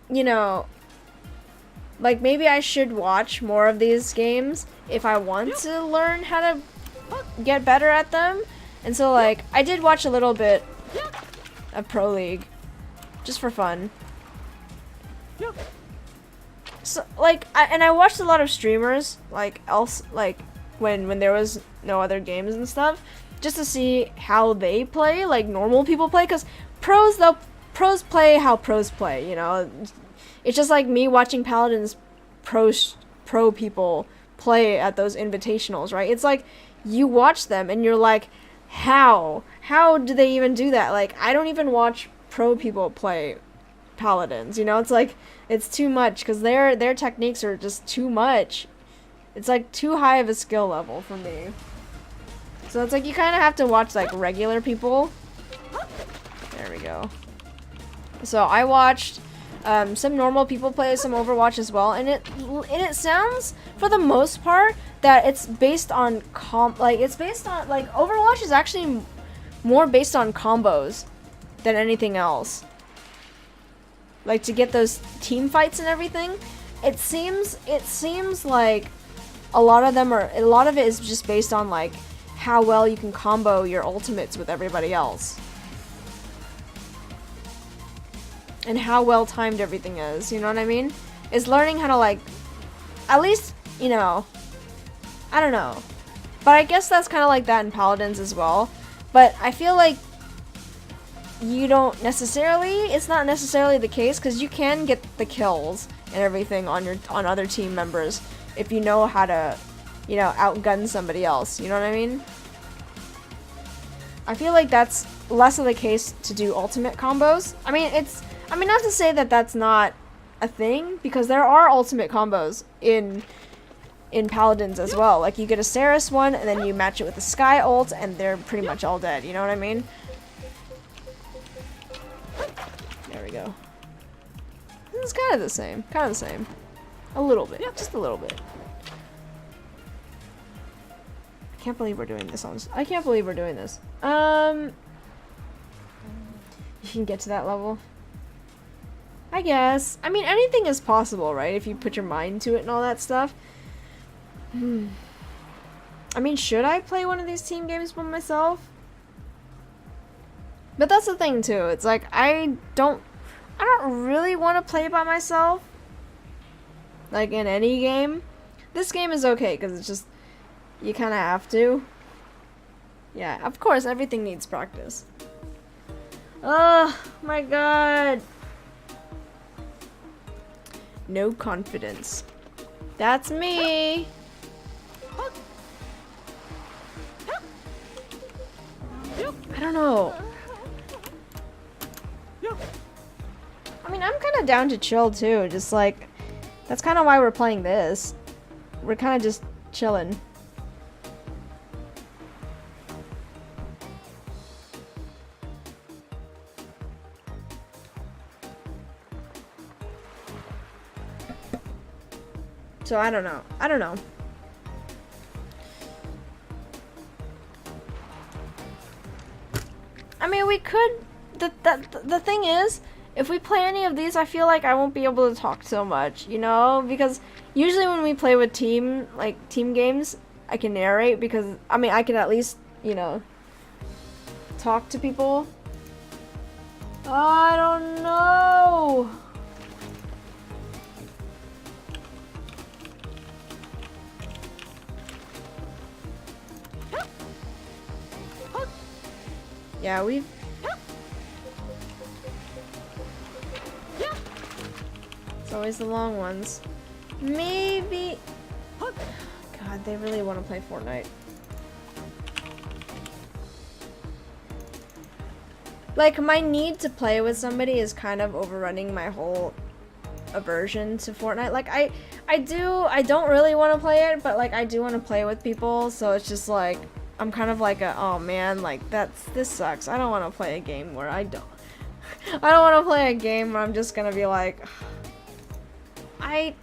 you know, like maybe I should watch more of these games if I want to learn how to get better at them. And so like, I did watch a little bit of Pro League just for fun. So like, I watched a lot of streamers like when there was no other games and stuff, just to see how they play, like normal people play, because pros play how pros play, you know. It's just like me watching Paladins pro people play at those invitationals, right? It's like you watch them and you're like, how do they even do that? Like, I don't even watch pro people play Paladins, you know. It's like, it's too much, because their techniques are just too much. It's like too high of a skill level for me. So it's like you kind of have to watch like regular people. There we go. So I watched some normal people play some Overwatch as well, and it sounds for the most part that it's based on Overwatch is actually more based on combos than anything else. Like to get those team fights and everything, it seems like a lot of it is just based on like how well you can combo your ultimates with everybody else. And how well timed everything is, you know what I mean? Is learning how to like, at least, you know, I don't know. But I guess that's kind of like that in Paladins as well. But I feel like you don't necessarily, it's not necessarily the case, because you can get the kills and everything on other team members if you know how to, you know, outgun somebody else, you know what I mean? I feel like that's less of the case to do ultimate combos. I mean, not to say that that's not a thing, because there are ultimate combos in Paladins as well. Like, you get a Saris one, and then you match it with a Sky ult, and they're pretty much all dead, you know what I mean? There we go. It's kind of the same. A little bit. Just a little bit. I can't believe we're doing this. I can't believe we're doing this. You can get to that level? I guess. I mean, anything is possible, right? If you put your mind to it and all that stuff. I mean, should I play one of these team games by myself? But that's the thing, too. It's like, I don't really want to play by myself. Like, in any game. This game is okay, because it's just, you kind of have to. Yeah, of course, everything needs practice. Oh, my God. No confidence. That's me. I don't know. I mean, I'm kind of down to chill too. Just like, that's kind of why we're playing this. We're kind of just chilling. So I don't know. I mean, we could. The thing is, if we play any of these, I feel like I won't be able to talk so much, you know? Because usually when we play with team games, I can narrate because, I mean, I can at least, you know, talk to people. I don't know. Yeah, we've... It's always the long ones. Maybe... God, they really want to play Fortnite. Like, my need to play with somebody is kind of overrunning my whole aversion to Fortnite. Like, I don't really want to play it, but, like, I do want to play with people, so it's just, like... I'm kind of like oh man, like this sucks. I don't want to play a game where I don't want to play a game where I'm just gonna be like, I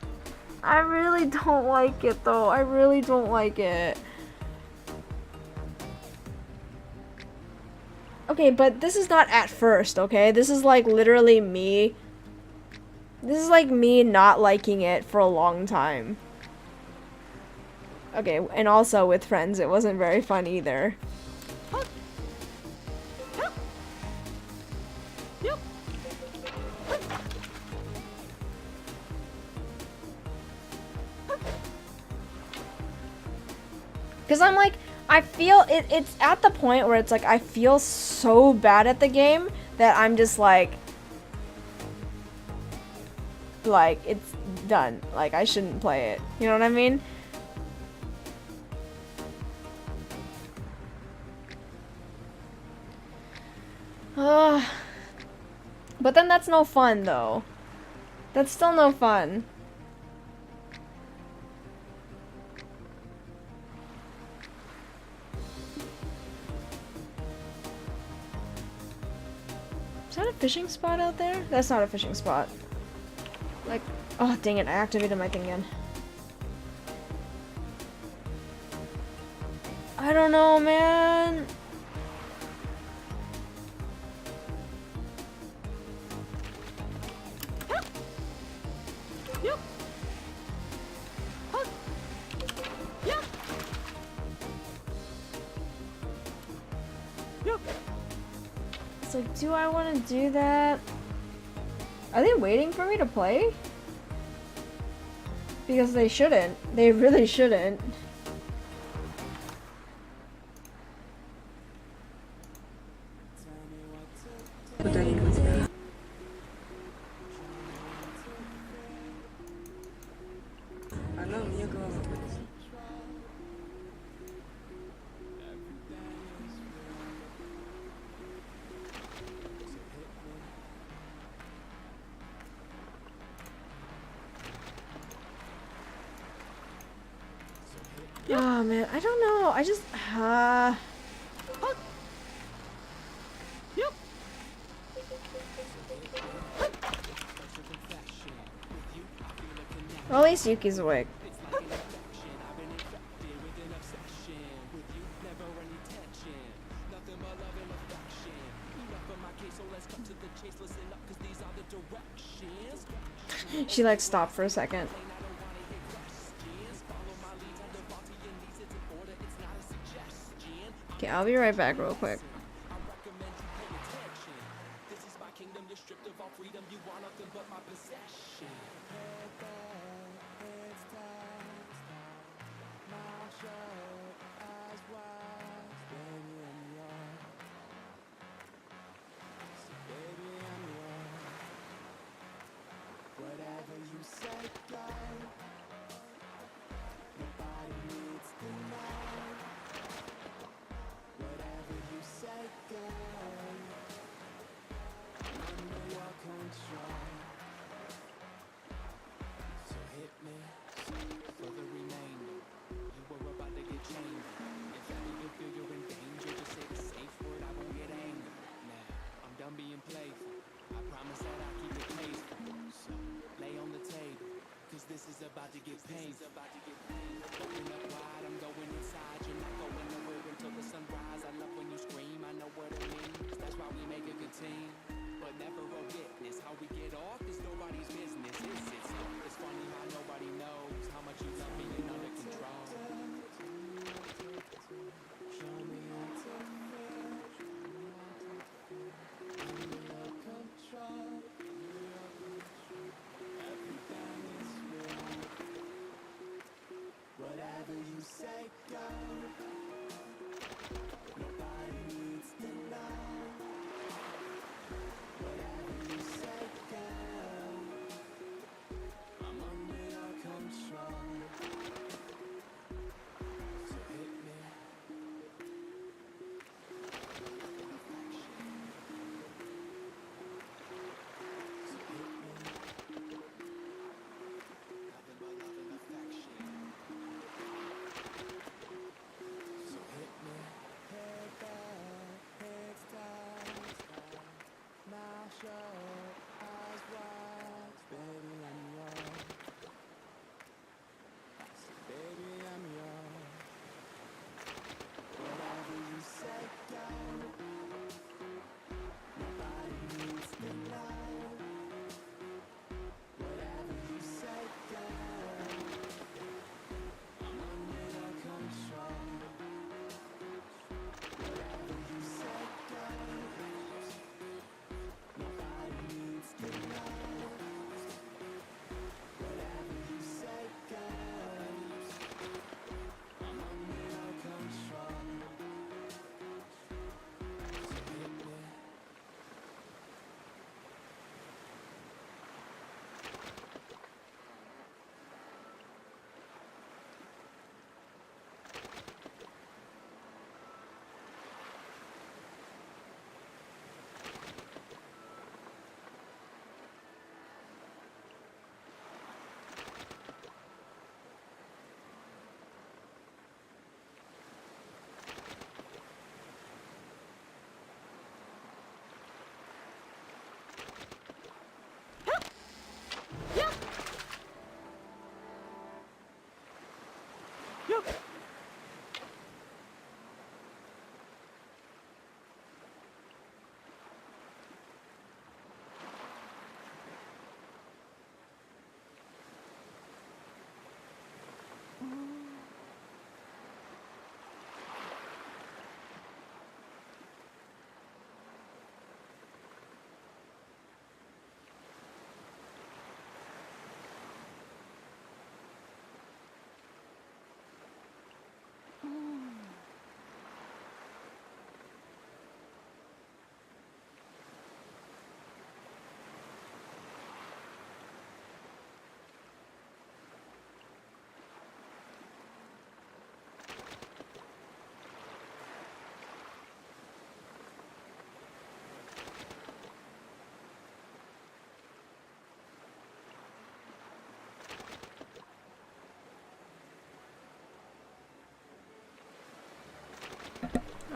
really don't like it though. I really don't like it. Okay, but this is not at first, okay? This is like literally me. This is like me not liking it for a long time. Okay, and also with friends, it wasn't very fun either. Because I'm like, I feel, it's at the point where it's like, I feel so bad at the game that I'm just like, it's done. Like, I shouldn't play it. You know what I mean? But then that's no fun, though. That's still no fun. Is that a fishing spot out there? That's not a fishing spot. Like, oh, dang it, I activated my thing again. I don't know, man. It's like, do I want to do that? Are they waiting for me to play? Because they shouldn't. They really shouldn't. Oh man, I don't know. I just well, at least Yuki's awake. She like stopped for a second. Okay, I'll be right back real quick.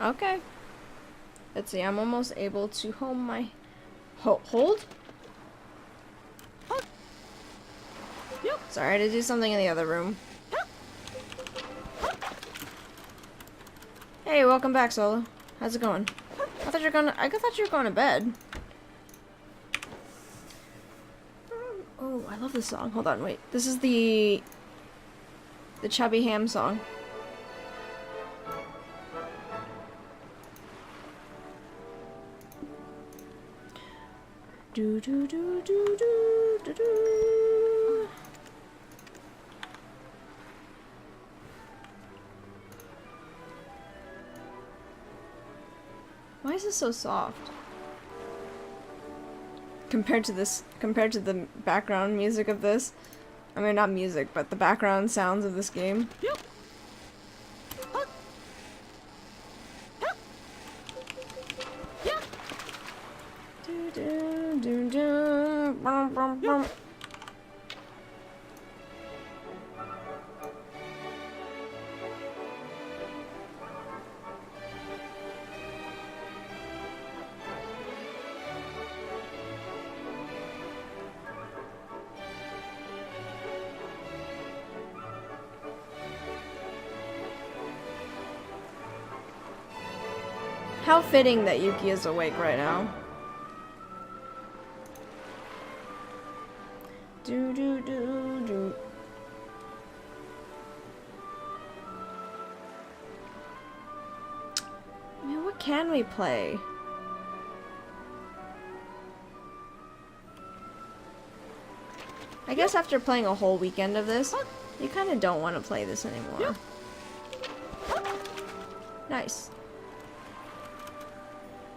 Okay. Let's see, I'm almost able to hold my... hold? Sorry, I had to do something in the other room. Hey, welcome back, Solo. How's it going? I thought you were going to bed. Oh, I love this song. Hold on, wait. This is the Chubby Ham song. Do do do do do do do. Why is this so soft? Compared to the background music of this. I mean, not music, but the background sounds of this game. Do, do, do, do. Bum, bum, bum. How fitting that Yuki is awake right now. Do do do do. Man, what can we play? I guess after playing a whole weekend of this, you kind of don't want to play this anymore. Nice.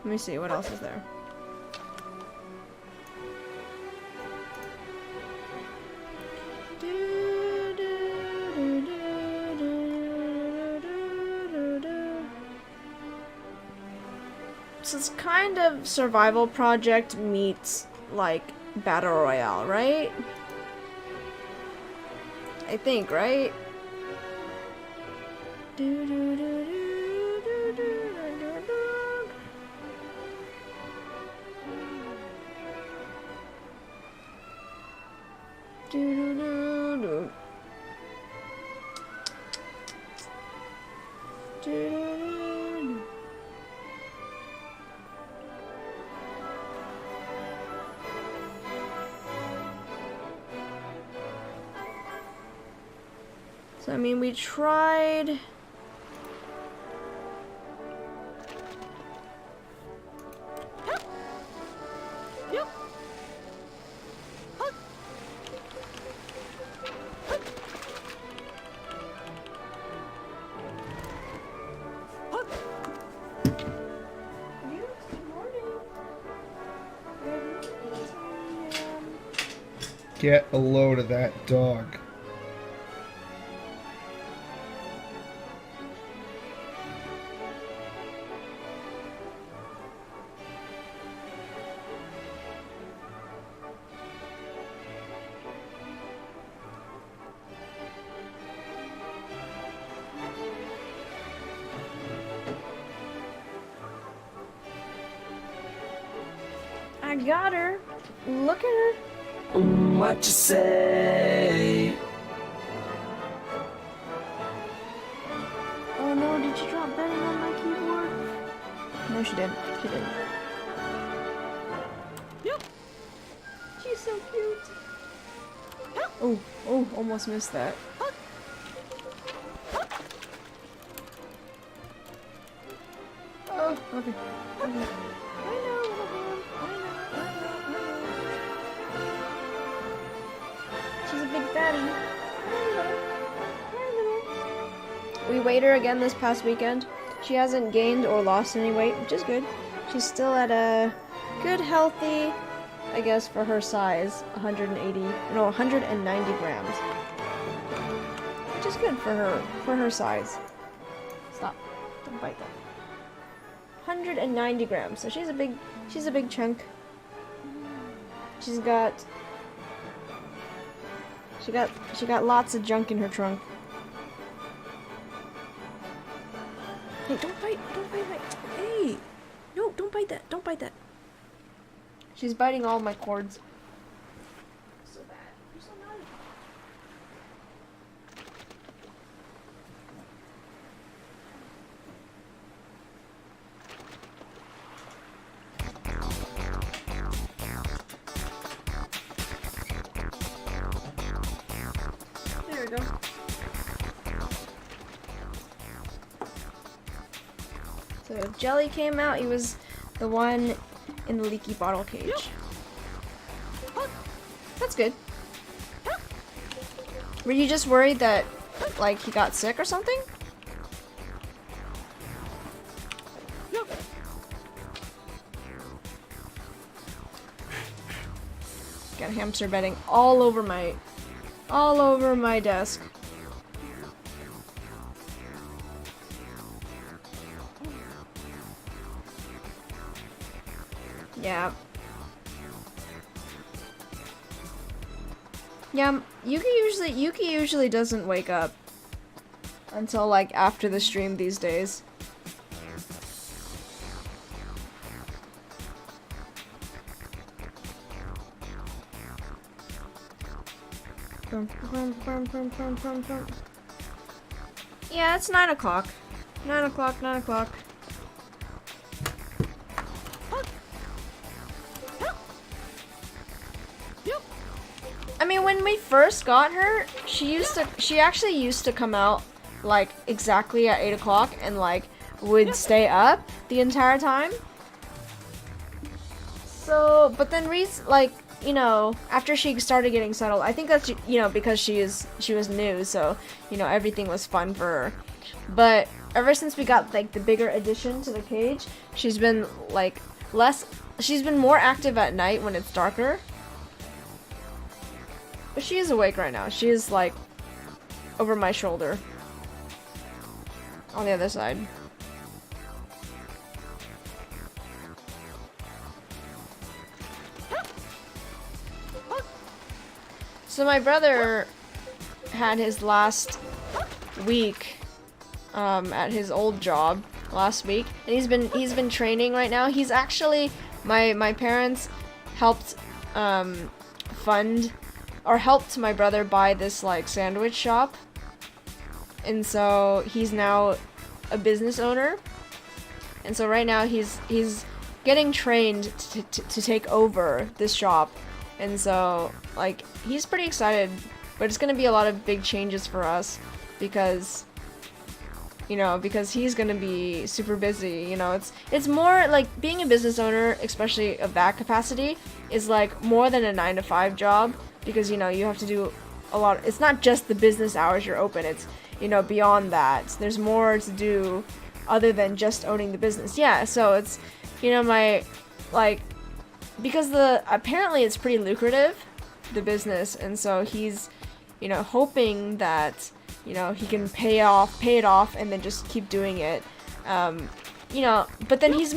Let me see, what else is there? So it's kind of survival project meets, like, battle royale, right? I think, right? So, I mean, we tried... Get a load of that dog. I got her. Look at her. What you say? Oh no, did she drop Benny on my keyboard? No, she didn't. She didn't. Yep. She's so cute. Oh, oh, almost missed that. Oh, okay. Okay. I know, little man. I know. She's a big fatty. We weighed her again this past weekend. She hasn't gained or lost any weight, which is good. She's still at a good, healthy, I guess for her size, 190 grams. Which is good for her size. Stop. Don't bite that. 190 grams. So she's a big chunk. She got lots of junk in her trunk. Hey, don't bite my... Hey! No, don't bite that. Don't bite that. She's biting all my cords. So bad. You're so naughty. There we go. So Jelly came out. He was the one in the leaky bottle cage. That's good. Were you just worried that, like, he got sick or something? Got hamster bedding all over my desk. Yeah. Yeah, Yuki usually doesn't wake up until like after the stream these days. Yeah, it's 9 o'clock. 9 o'clock, 9 o'clock. I mean, when we first got her, she actually used to come out like exactly at 8 o'clock and like would stay up the entire time. So, but then like, you know, after she started getting settled, I think that's, you know, because she was new, so, you know, everything was fun for her. But ever since we got like the bigger addition to the cage, she's been like she's been more active at night when it's darker. But she is awake right now. She is like over my shoulder on the other side. So my brother had his last week at his old job last week, and he's been training right now. He's actually my parents helped fund or helped my brother buy this like sandwich shop, and so he's now a business owner, and so right now he's getting trained to take over this shop, and so like he's pretty excited, but it's gonna be a lot of big changes for us because, you know, because he's gonna be super busy. You know, it's more like being a business owner, especially of that capacity, is like more than a 9-to-5 job. Because, you know, you have to do a lot. It's not just the business hours you're open. It's, you know, beyond that. There's more to do other than just owning the business. Yeah, so it's, you know, my, like, because apparently it's pretty lucrative, the business. And so he's, you know, hoping that, you know, he can pay it off and then just keep doing it. You know, but then he's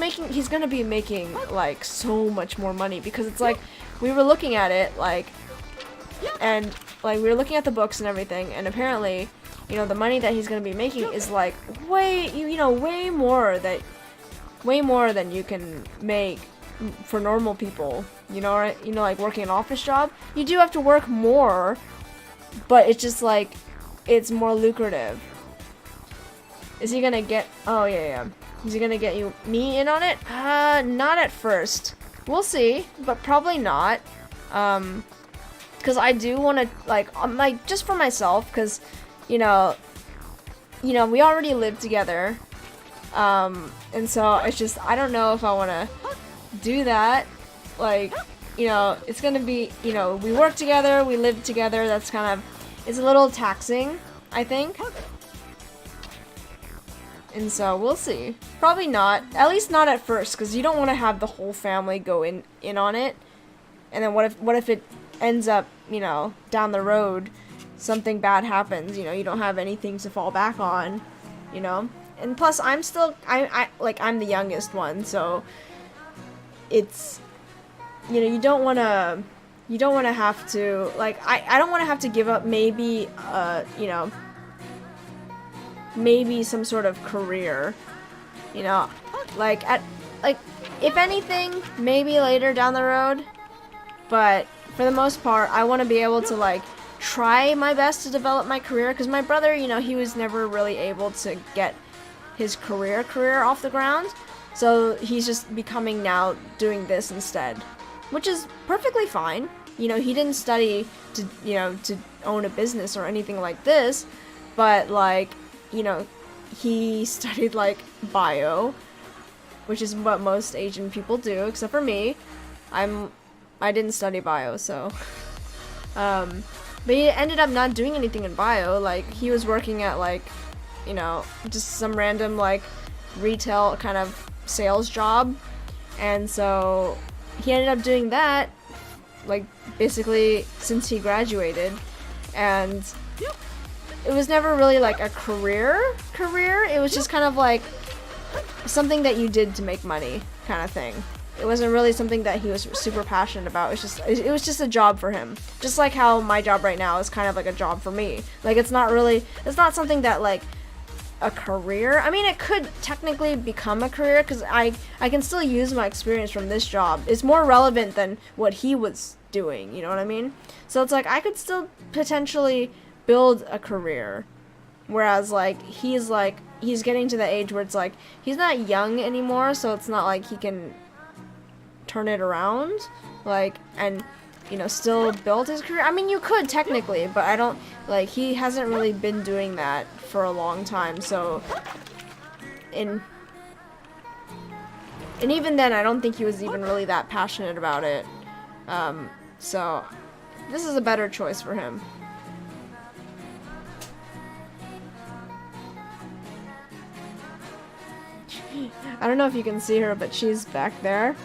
gonna be making, like, so much more money. Because it's like, we were looking at it, like, and like we were looking at the books and everything, and apparently, you know, the money that he's gonna be making is like way more than you can make for normal people. You know, right? You know, like working an office job, you do have to work more, but it's just like it's more lucrative. Is he gonna get? Oh yeah. Is he gonna get me in on it? Not at first. We'll see, but probably not. Because I do want to, like just for myself, because, you know, we already live together, and so it's just, I don't know if I want to do that, like, you know, it's gonna be, you know, we work together, we live together, that's kind of, it's a little taxing, I think, and so we'll see. Probably not, at least not at first, because you don't want to have the whole family go in on it, and then what if it ends up, you know, down the road, something bad happens, you know, you don't have anything to fall back on, you know, and plus I'm I'm the youngest one, so it's, you know, you don't want to have to, like, I don't want to have to give up maybe, you know, maybe some sort of career You know, like if anything, maybe later down the road. But for the most part, I want to be able to like try my best to develop my career, because my brother, you know, he was never really able to get his career off the ground. So he's just becoming now doing this instead, which is perfectly fine. You know, he didn't study to, you know, to own a business or anything like this, but like, you know, he studied like bio, which is what most Asian people do, except for me. I didn't study bio, so but he ended up not doing anything in bio. Like, he was working at like, you know, just some random like retail kind of sales job, and so he ended up doing that like basically since he graduated, and it was never really like a career. It was just kind of like something that you did to make money kind of thing. It wasn't really something that he was super passionate about. It was just a job for him. Just like how my job right now is kind of like a job for me. Like, it's not something that like a career. I mean, it could technically become a career, because I can still use my experience from this job. It's more relevant than what he was doing, you know what I mean? So it's like I could still potentially build a career, whereas like he's getting to the age where it's like he's not young anymore, so it's not like he can turn it around, like, and, you know, still build his career. I mean, you could technically, but I don't, like, he hasn't really been doing that for a long time, so, and even then, I don't think he was even really that passionate about it, so, this is a better choice for him. I don't know if you can see her, but she's back there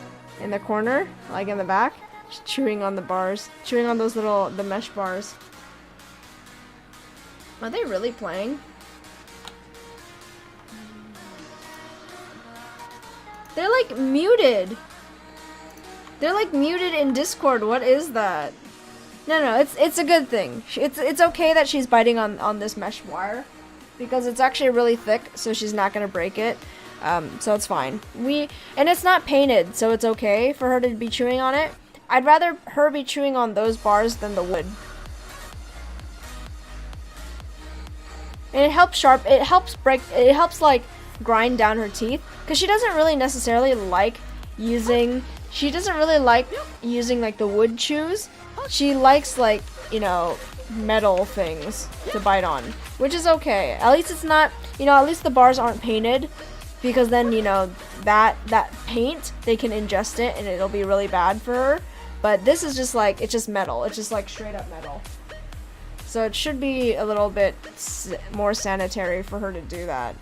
in the corner, like in the back. She's chewing on the bars, chewing on those the mesh bars. Are they really playing? They're like muted. They're like muted in Discord. What is that? No, it's a good thing. It's okay that she's biting on this mesh wire, because it's actually really thick, so she's not gonna break it. So it's fine. And it's not painted, so it's okay for her to be chewing on it. I'd rather her be chewing on those bars than the wood. And it helps like grind down her teeth, because she doesn't really necessarily like using like the wood chews. She likes, like, you know, metal things to bite on, which is okay. At least it's not, you know, at least the bars aren't painted, because then, you know, that paint, they can ingest it and it'll be really bad for her. But this is just like, it's just metal. It's just like straight up metal. So it should be a little bit more sanitary for her to do that.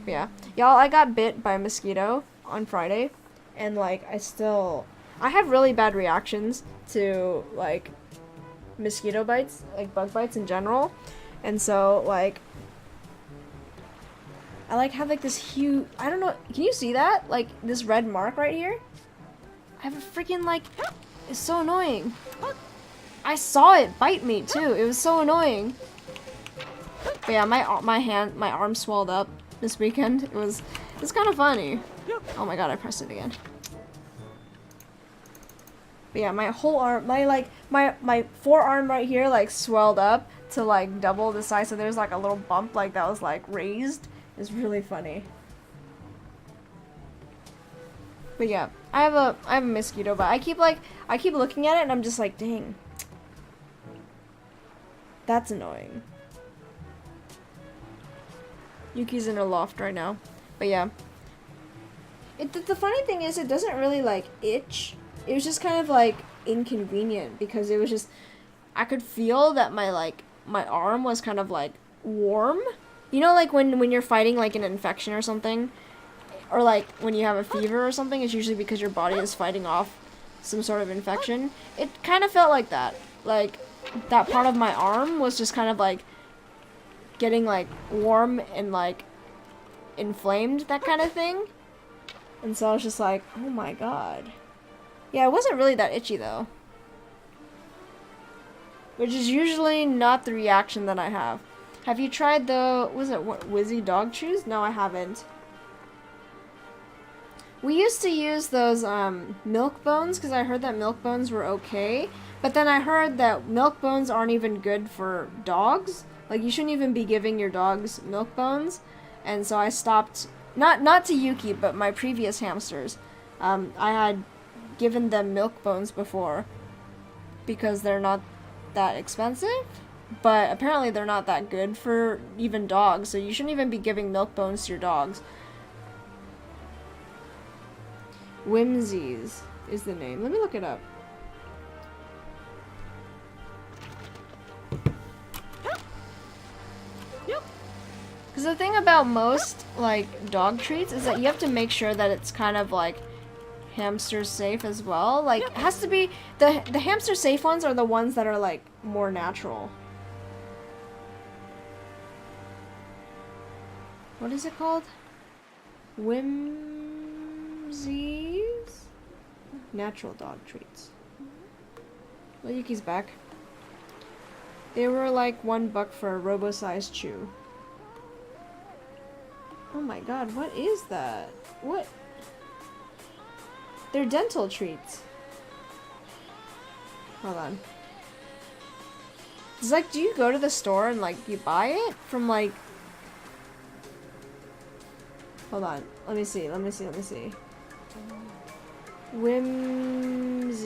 Yeah. Y'all, I got bit by a mosquito on Friday, and like I have really bad reactions to like mosquito bites, like bug bites in general. And so like I like have like this huge, I don't know, can you see that? Like this red mark right here? I have a freaking like, it's so annoying. I saw it bite me too. It was so annoying. But yeah, my arm swelled up this weekend. It's kind of funny. Oh my god, I pressed it again. But yeah, my whole arm, my forearm right here like swelled up to like double the size. So there's like a little bump like that was like raised. It's really funny. But yeah, I have a mosquito, but I keep looking at it and I'm just like, dang. That's annoying. Yuki's in her loft right now. But yeah. The funny thing is, it doesn't really like itch. It was just kind of like inconvenient, because it was just, I could feel that my arm was kind of like warm. You know, like when you're fighting like an infection or something, or like when you have a fever or something, it's usually because your body is fighting off some sort of infection. It kind of felt like that. Like that part of my arm was just kind of like getting like warm and like inflamed, that kind of thing. And so I was just like, oh my god. Yeah, it wasn't really that itchy though. which is usually not the reaction that I have. Have you tried the, was it what, Wizzy dog chews? No, I haven't. We used to use those milk bones because I heard that milk bones were okay, but then I heard that milk bones aren't even good for dogs. Like, you shouldn't even be giving your dogs milk bones, and so I stopped. Not to Yuki, but my previous hamsters. I had given them milk bones before because they're not that expensive, but apparently they're not that good for even dogs, so you shouldn't even be giving milk bones to your dogs. Whimsies is the name. Let me look it up. Because the thing about most, like, dog treats is that you have to make sure that it's kind of, like, hamster safe as well. Like, it has to be, the hamster safe ones are the ones that are, like, more natural. What is it called? Whimsies? Natural dog treats. Well, Yuki's back. They were like $1 for a robo-sized chew. Oh my god, what is that? What? They're dental treats. Hold on. It's like, do you go to the store and like you buy it from like... Hold on. Let me see. Whimsies?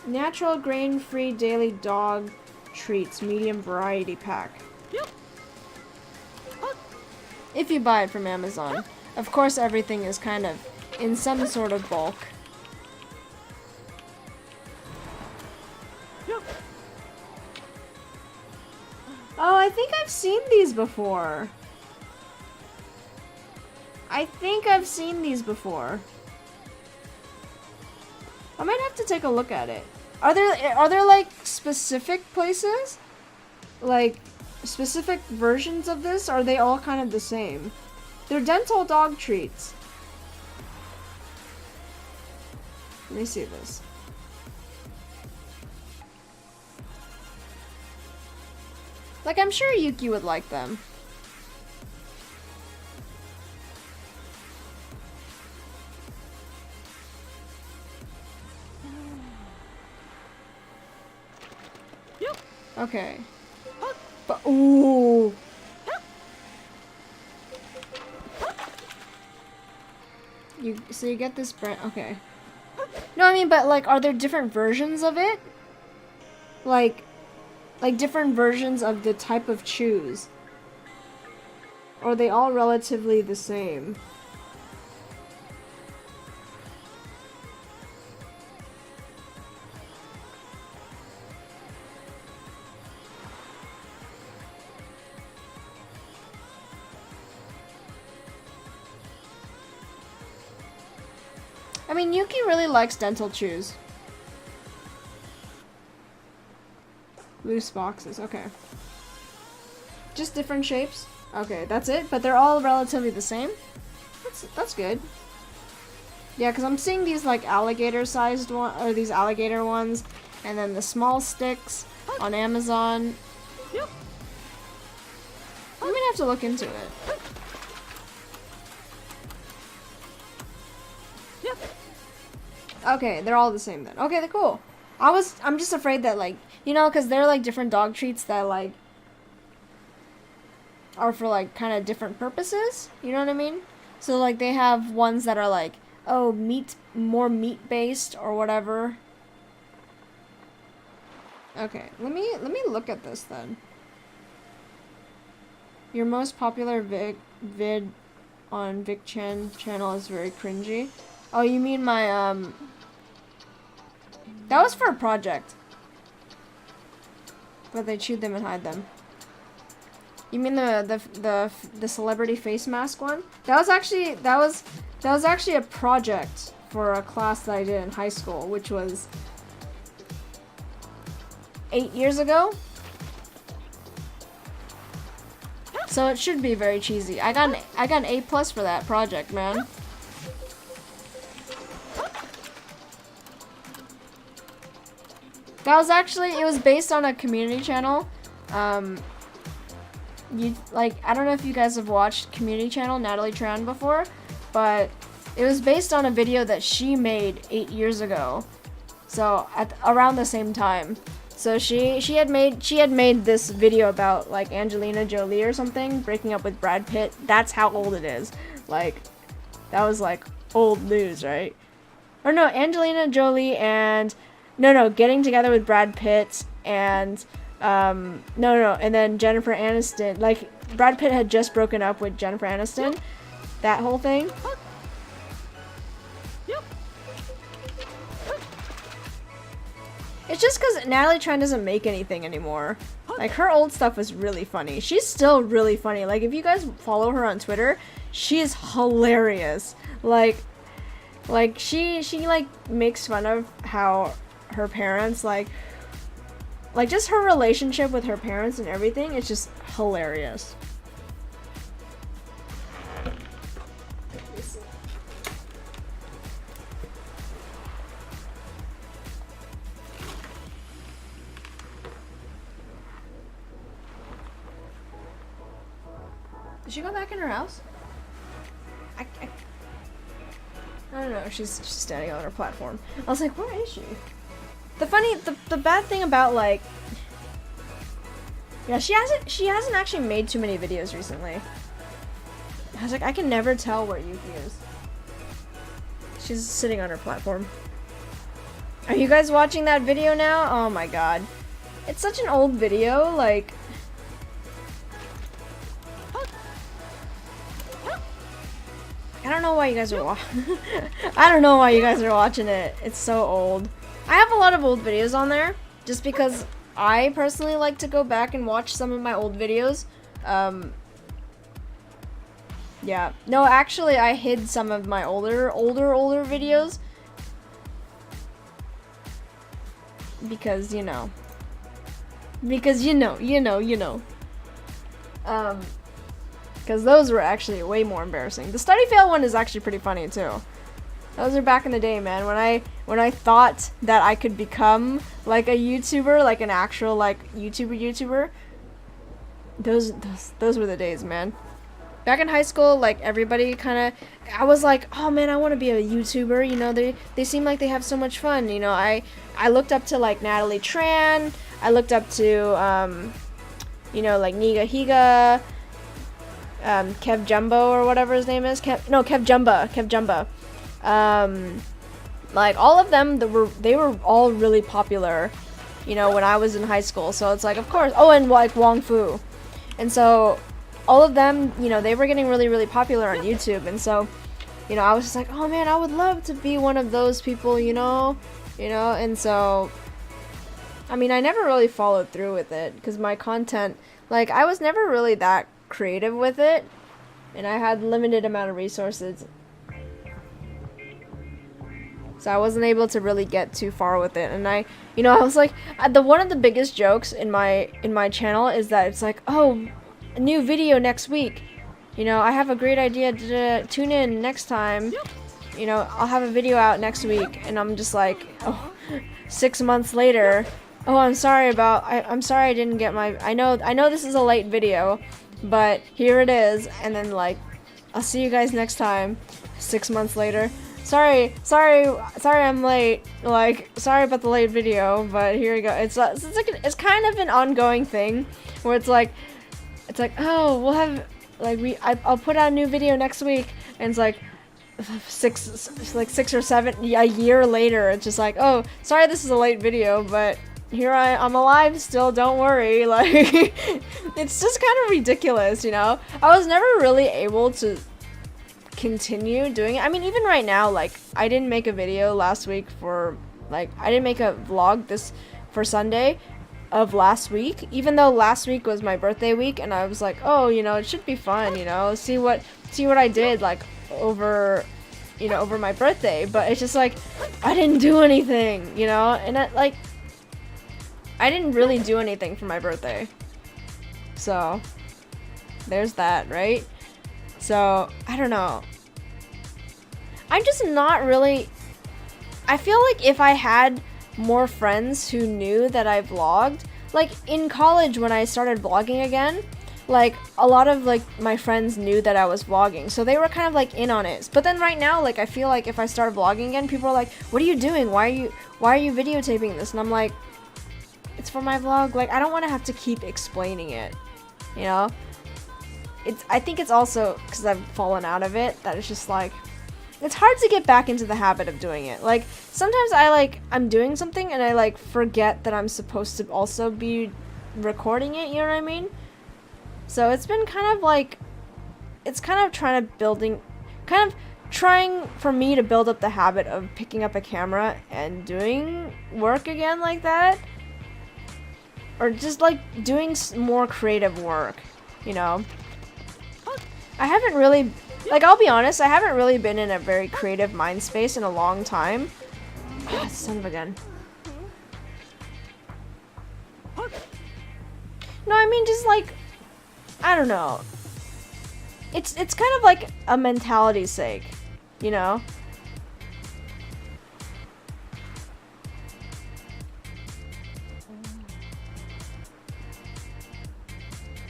Natural grain-free daily dog treats, medium variety pack. If you buy it from Amazon. Of course, everything is kind of in some sort of bulk. Oh, I think I've seen these before. I might have to take a look at it. Are there like specific places? Like specific versions of this? Or are they all kind of the same? They're dental dog treats. Let me see this. Like, I'm sure Yuki would like them. Okay. But, ooh. So you get this brand, okay. No, I mean, but like, are there different versions of it? Like different versions of the type of chews? Or are they all relatively the same? I mean, Yuki really likes dental chews. Loose boxes, okay. Just different shapes? Okay, that's it? But they're all relatively the same? That's good. Yeah, because I'm seeing these like alligator-sized one, or these alligator ones, and then the small sticks on Amazon. I'm gonna have to look into it. Okay, they're all the same then. Okay, they're cool. I'm just afraid that, like, you know, because they're, like, different dog treats that, like, are for, like, kind of different purposes. You know what I mean? So, like, they have ones that are, like, oh, more meat-based or whatever. Okay, let me look at this, then. Your most popular vid on Vic Chen channel is very cringy. Oh, you mean my, that was for a project. But they chewed them and hide them. You mean the celebrity face mask one? That was actually a project for a class that I did in high school, which was 8 years ago. So it should be very cheesy. I got an A+ for that project, man. That was actually, it was based on a community channel. I don't know if you guys have watched community channel Natalie Tran before, but it was based on a video that she made 8 years ago. So around the same time. So she had made this video about like Angelina Jolie or something breaking up with Brad Pitt. That's how old it is. Like, that was like old news, right? Or no, Angelina Jolie and getting together with Brad Pitt and and then Jennifer Aniston. Like, Brad Pitt had just broken up with Jennifer Aniston. That whole thing. It's just because Natalie Tran doesn't make anything anymore. Like, her old stuff was really funny. She's still really funny. Like, if you guys follow her on Twitter, she is hilarious. Like she like makes fun of how her parents like just her relationship with her parents and everything. It's just hilarious. Did she go back in her house? I don't know. She's standing on her platform. I was like, where is she? The bad thing about like, yeah, she hasn't actually made too many videos recently. I was like, I can never tell where Yuki is. She's sitting on her platform. Are you guys watching that video now? Oh my god, it's such an old video. Like, I don't know why you guys are I don't know why you guys are watching it. It's so old. I have a lot of old videos on there just because I personally like to go back and watch some of my old videos. Yeah. No, actually I hid some of my older videos because you know. Because those were actually way more embarrassing. The study fail one is actually pretty funny too. Those are back in the day, man. When I thought that I could become like a YouTuber, like an actual like YouTuber. Those were the days, man. Back in high school, like everybody I was like, oh man, I want to be a YouTuber. You know, they seem like they have so much fun. You know, I looked up to like Natalie Tran. I looked up to like Niga Higa. Kev Jumbo or whatever his name is. Kev Jumba. Like all of them, they were all really popular, you know, when I was in high school. So it's like, of course. Oh, and like Wong Fu, and so all of them, you know, they were getting really, really popular on YouTube. And so, you know, I was just like, oh man, I would love to be one of those people, you know. And so, I mean, I never really followed through with it because my content, like, I was never really that creative with it, and I had limited amount of resources, so I wasn't able to really get too far with it. And I was like, one of the biggest jokes in my channel is that it's like, oh, a new video next week, you know, I have a great idea to tune in next time, you know, I'll have a video out next week. And I'm just like, oh, 6 months later, oh, I'm sorry I didn't get my, I know this is a late video, but here it is. And then like, I'll see you guys next time. 6 months later. Sorry, I'm late. Like, sorry about the late video, but here you go. It's kind of an ongoing thing where it's like, oh, we'll have like I'll put out a new video next week, and it's like 6 or 7 a year later. It's just like, oh, sorry, this is a late video, but here I'm alive still, don't worry. Like, it's just kind of ridiculous, you know? I was never really able to continue doing it. I mean, even right now, like, I didn't make a video last week for, like, I didn't make a vlog for Sunday of last week, even though last week was my birthday week, and I was like, oh, you know, it should be fun, you know, see what I did, like, over my birthday. But it's just like, I didn't do anything, you know, and I didn't really do anything for my birthday. So, there's that, right? So, I don't know. I'm just not really... I feel like if I had more friends who knew that I vlogged. Like in college when I started vlogging again, like a lot of like my friends knew that I was vlogging, so they were kind of like in on it. But then right now, like I feel like if I start vlogging again, people are like, what are you doing? Why are you videotaping this? And I'm like, it's for my vlog. Like I don't want to have to keep explaining it, you know? I think it's also because I've fallen out of it that it's just like, it's hard to get back into the habit of doing it. Like sometimes I'm doing something and I like forget that I'm supposed to also be recording it, you know what I mean? So it's been kind of like, it's kind of trying for me to build up the habit of picking up a camera and doing work again like that. Or just like doing more creative work, you know? I haven't really, like I'll be honest, I haven't really been in a very creative mind space in a long time. Son of a gun. No, I mean just like, I don't know. It's kind of like a mentality sake, you know?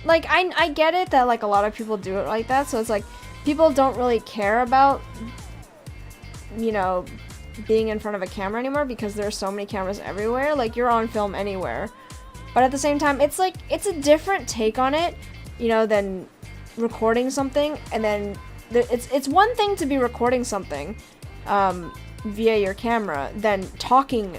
Like I get it that like a lot of people do it like that, so it's like people don't really care about, you know, being in front of a camera anymore because there are so many cameras everywhere. Like you're on film anywhere. But at the same time, it's like, it's a different take on it, you know, than recording something. And then it's one thing to be recording something via your camera than talking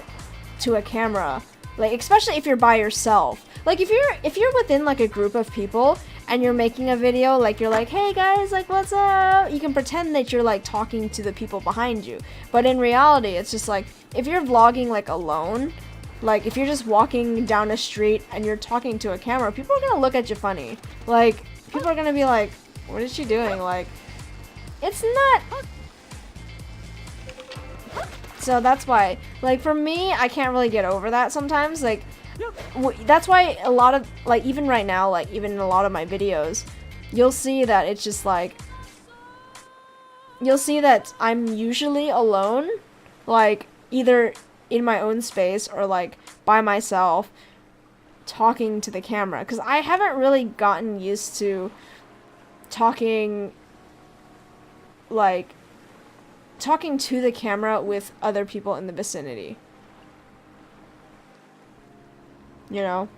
to a camera, like especially if you're by yourself. Like if you're within like a group of people and you're making a video, like you're like, hey guys, like what's up? You can pretend that you're like talking to the people behind you. But in reality, it's just like, if you're vlogging like alone, like if you're just walking down a street and you're talking to a camera, people are gonna look at you funny. Like people are gonna be like, what is she doing? Like, it's not. So that's why, like for me, I can't really get over that sometimes. Like that's why a lot of, like even right now, like even in a lot of my videos, you'll see that it's just like, you'll see that I'm usually alone, like either in my own space or like by myself talking to the camera, because I haven't really gotten used to talking to the camera with other people in the vicinity, you know?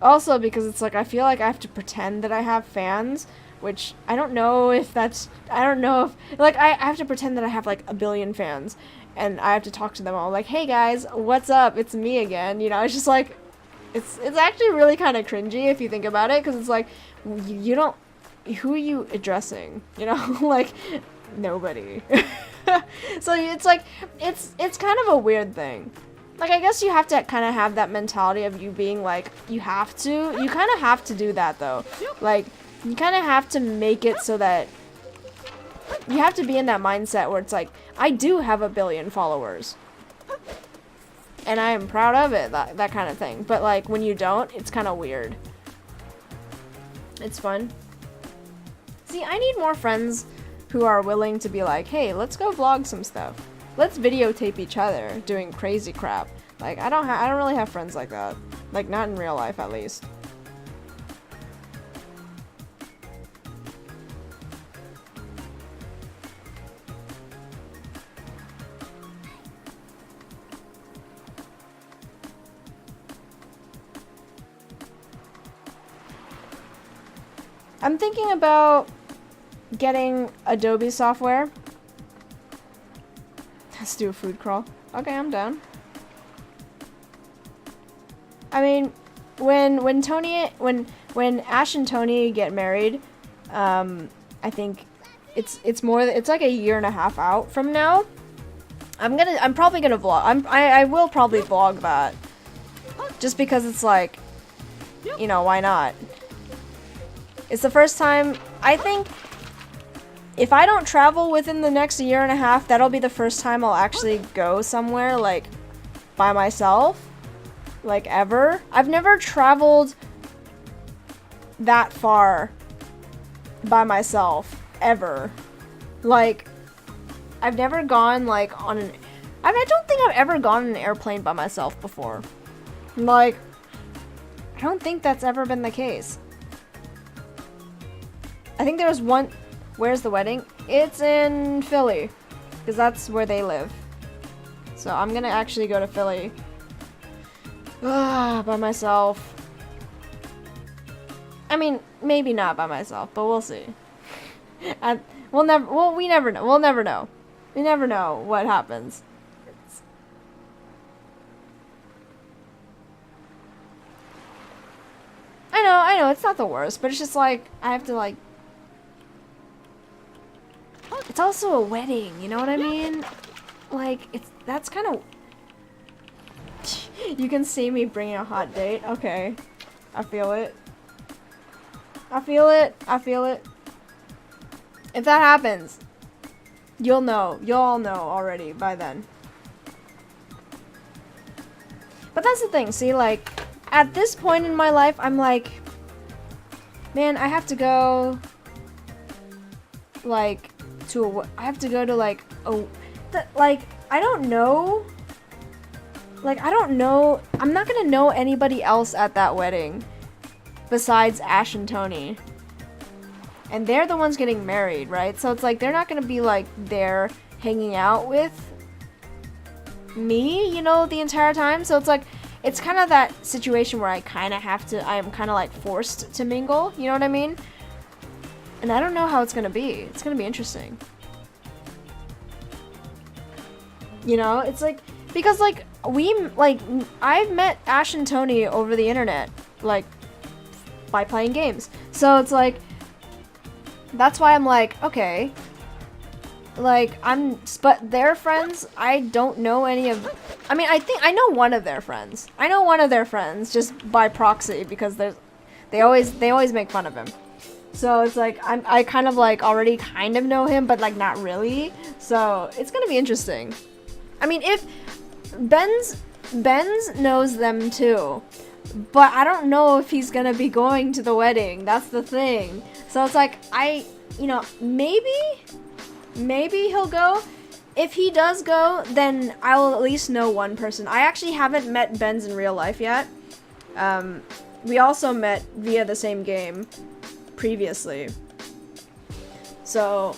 Also because it's like I feel like I have to pretend that I have fans, which I don't know if like I have to pretend that I have like a billion fans and I have to talk to them all like, hey guys, what's up, it's me again, you know? It's just like, it's actually really kind of cringy if you think about it, because it's like, you don't, who are you addressing, you know? Like nobody. So it's like, it's kind of a weird thing. Like I guess you have to kind of have that mentality of you being like, you kind of have to do that though. Like you kind of have to make it so that you have to be in that mindset where it's like, I do have 1 billion followers and I am proud of it, that kind of thing. But like when you don't, it's kind of weird. It's fun. See, I need more friends who are willing to be like, hey, let's go vlog some stuff. Let's videotape each other doing crazy crap. Like I don't really have friends like that. Like not in real life at least. I'm thinking about getting Adobe software. Let's do a food crawl. Okay, I'm down. I mean, when Ash and Tony get married, I think it's like 1.5 years out from now. I'm probably gonna vlog. I will probably vlog that, just because it's like, you know, why not? It's the first time, I think, if I don't travel within the next 1.5 years, that'll be the first time I'll actually go somewhere, like, by myself. Like, ever. I've never traveled that far by myself, ever. Like, I've never gone, like, on I don't think I've ever gone in an airplane by myself before. Like, I don't think that's ever been the case. I think there was one. Where's the wedding? It's in Philly, because that's where they live. So I'm gonna actually go to Philly. By myself. I mean, maybe not by myself, but we'll see. We never know. We'll never know. We never know what happens. I know, it's not the worst, but it's just like, I have to like... It's also a wedding, you know what I mean? Like, that's kind of... You can see me bringing a hot date. Okay. I feel it. I feel it. I feel it. If that happens, you'll know. You'll all know already by then. But that's the thing. See, like, at this point in my life, I'm like, man, I have to go, like, I have to go to, like, like, I don't know. Like, I don't know. I'm not gonna know anybody else at that wedding besides Ash and Tony. And they're the ones getting married, right? So it's like, they're not gonna be, like, there hanging out with me, you know, the entire time. So it's like, it's kind of that situation where I kind of have to, I'm kind of, like, forced to mingle, you know what I mean? And I don't know how it's gonna be. It's gonna be interesting. You know, it's like, because, like, I've met Ash and Tony over the internet, like, by playing games. So it's like, that's why I'm like, okay, like, but their friends, I don't know any of, I mean, I think, I know one of their friends. I know one of their friends, just by proxy, because they always make fun of him. So it's like, I kind of, like, already kind of know him, but, like, not really. So it's gonna be interesting. I mean, if Benz knows them too, but I don't know if he's gonna be going to the wedding. That's the thing. So it's like, you know, maybe he'll go. If he does go, then I will at least know one person. I actually haven't met Benz in real life yet. We also met via the same game previously. So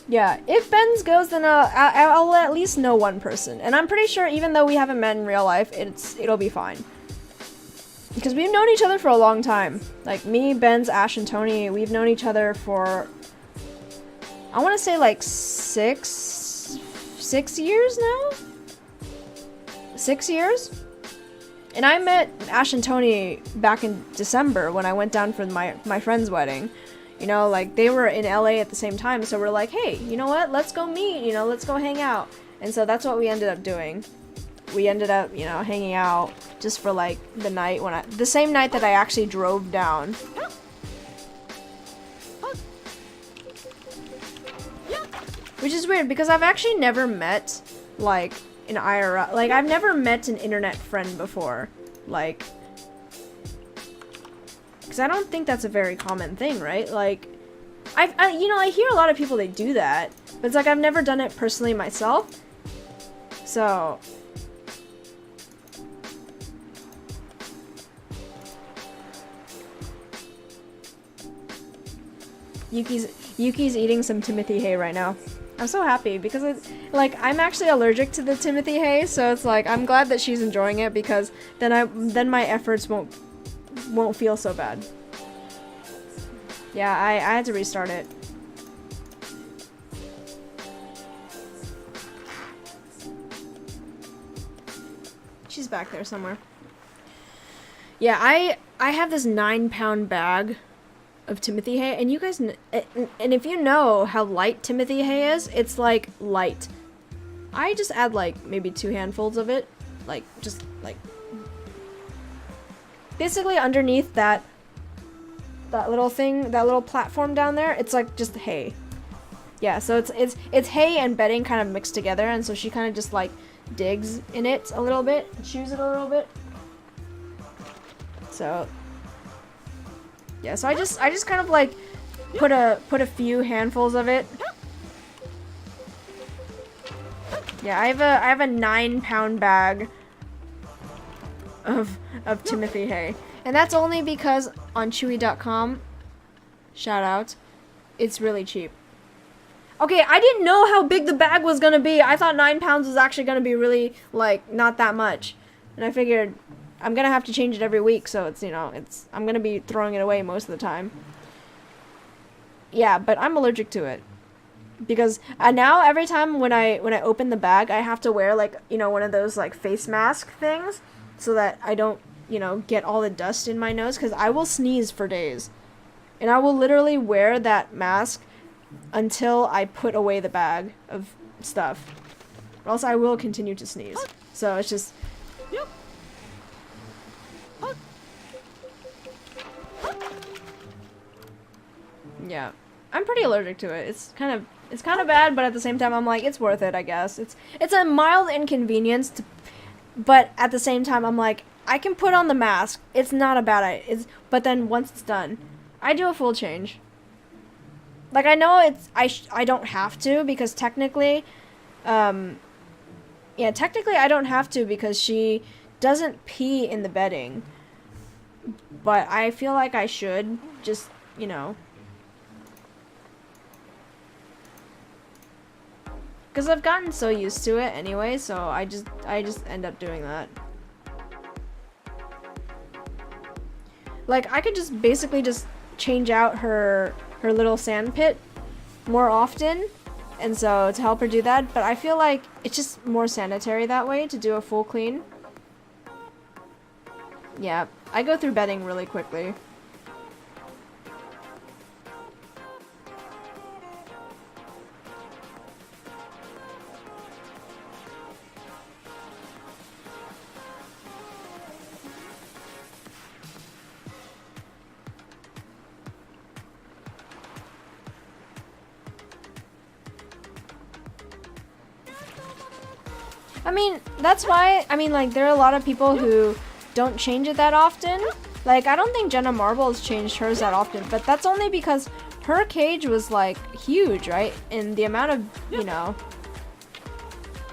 yeah, if Benz goes, then I'll at least know one person. And I'm pretty sure even though we haven't met in real life, it'll be fine. Because we've known each other for a long time. Like, me, Benz, Ash, and Tony, we've known each other for, I want to say, like, 6 years now? 6 years? And I met Ash and Tony back in December when I went down for my friend's wedding. You know, like, they were in LA at the same time, so we're like, hey, you know what, let's go meet, you know, let's go hang out. And so that's what we ended up doing. We ended up, you know, hanging out just for, like, the night the same night that I actually drove down. Which is weird, because I've actually never met, like, an IRL, like, I've never met an internet friend before, like, because I don't think that's a very common thing, right? Like, you know, I hear a lot of people, they do that, but it's like, I've never done it personally myself, so... Yuki's eating some Timothy hay right now. I'm so happy because it's like, I'm actually allergic to the Timothy hay, so it's like, I'm glad that she's enjoying it, because then my efforts won't feel so bad. Yeah, I had to restart it. She's back there somewhere. Yeah, I have this 9-pound bag of Timothy hay, and you guys, and if you know how light Timothy hay is, it's like light. I just add like maybe 2 handfuls of it, like just like basically underneath that little thing, that little platform down there, it's like just hay. Yeah, so it's hay and bedding kind of mixed together, and so she kind of just like digs in it a little bit, chews it a little bit. So yeah, so I just kind of like put a few handfuls of it Yeah, I have a 9-pound bag of Timothy hay. And that's only because on Chewy.com, shout out, it's really cheap. Okay, I didn't know how big the bag was gonna be. I thought 9 pounds was actually gonna be really, like, not that much. And I figured I'm gonna have to change it every week, so it's, you know, I'm gonna be throwing it away most of the time. Yeah, but I'm allergic to it. Because now every time when I open the bag, I have to wear, like, you know, one of those, like, face mask things so that I don't, you know, get all the dust in my nose, because I will sneeze for days. And I will literally wear that mask until I put away the bag of stuff. Or else I will continue to sneeze. So it's just... Yeah. I'm pretty allergic to it. It's kind of bad, but at the same time I'm like, it's worth it, I guess. It's a mild inconvenience, but at the same time I'm like, I can put on the mask. It's not a bad idea. But then once it's done, I do a full change. Like, I know I don't have to, because technically, technically I don't have to because she doesn't pee in the bedding. But I feel like I should, just, you know. Because I've gotten so used to it anyway, so I just end up doing that. Like, I could just basically just change out her little sand pit more often, and so to help her do that, but I feel like it's just more sanitary that way to do a full clean. Yeah, I go through bedding really quickly. I mean, that's why, I mean, like, there are a lot of people who don't change it that often. Like, I don't think Jenna Marbles changed hers that often, but that's only because her cage was, like, huge, right? And the amount of, you know...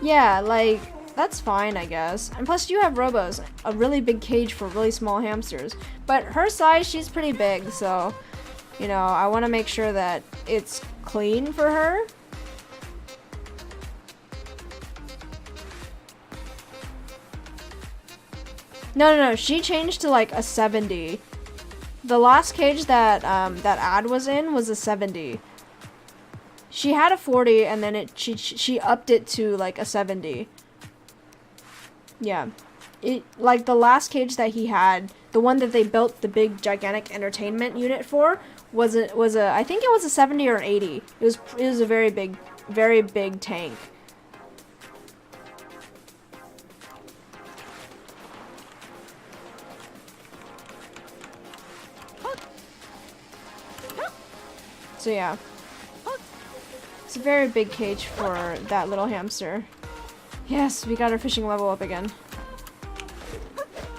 Yeah, like, that's fine, I guess. And plus, you have Robos, a really big cage for really small hamsters. But her size, she's pretty big, so, you know, I want to make sure that it's clean for her. No, she changed to like a 70. The last cage that that Ad was in was a 70. She had a 40 and then she upped it to like a 70. Yeah. It, like, the last cage that he had, the one that they built the big gigantic entertainment unit for, was a I think it was a 70 or 80. It was a very big tank. So yeah, it's a very big cage for that little hamster. Yes, we got our fishing level up again.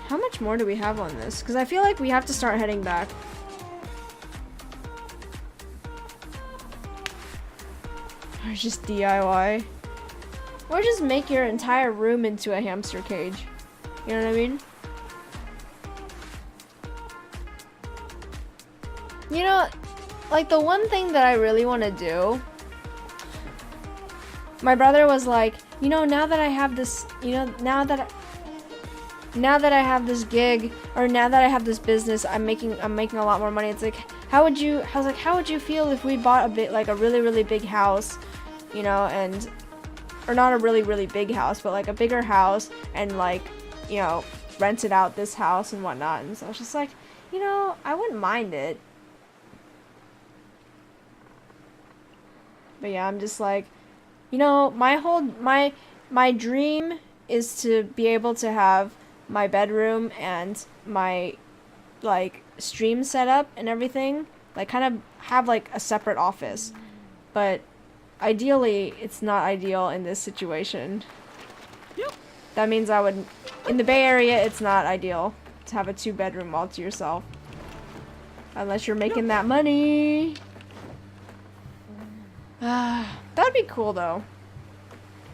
How much more do we have on this? Because I feel like we have to start heading back. Or just DIY. Or just make your entire room into a hamster cage. You know what I mean? You know, like, the one thing that I really want to do, my brother was like, you know, now that I have this, you know, now that I have this gig, or now that I have this business, I'm making a lot more money. It's like, how would you feel if we bought a really big house, you know, and, or not a really big house, but like a bigger house, and, like, you know, rented out this house and whatnot. And so I was just like, you know, I wouldn't mind it. But yeah, I'm just like, you know, my dream is to be able to have my bedroom and my, like, stream setup and everything, like, kind of have, like, a separate office. But ideally, it's not ideal in this situation. Yep. That means I would, in the Bay Area, it's not ideal to have a 2-bedroom all to yourself. Unless you're making that money. That'd be cool, though.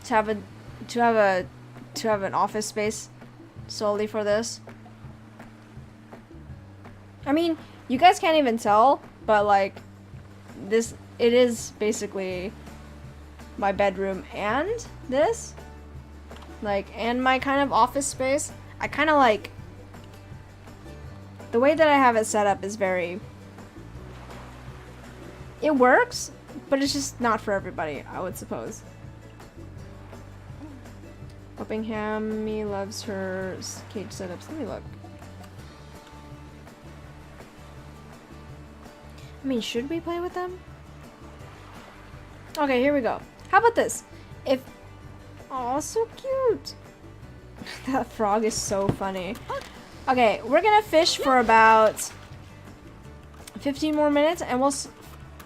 To have to have an office space solely for this. I mean, you guys can't even tell, but like it is basically my bedroom and this, like, and my kind of office space. I kind of like the way that I have it set up is very, it works, but it's just not for everybody, I would suppose. Buckingham loves her cage setups. Let me look. I mean, should we play with them? Okay, here we go. How about this? Oh, so cute. That frog is so funny. Okay, we're gonna fish for about 15 more minutes, and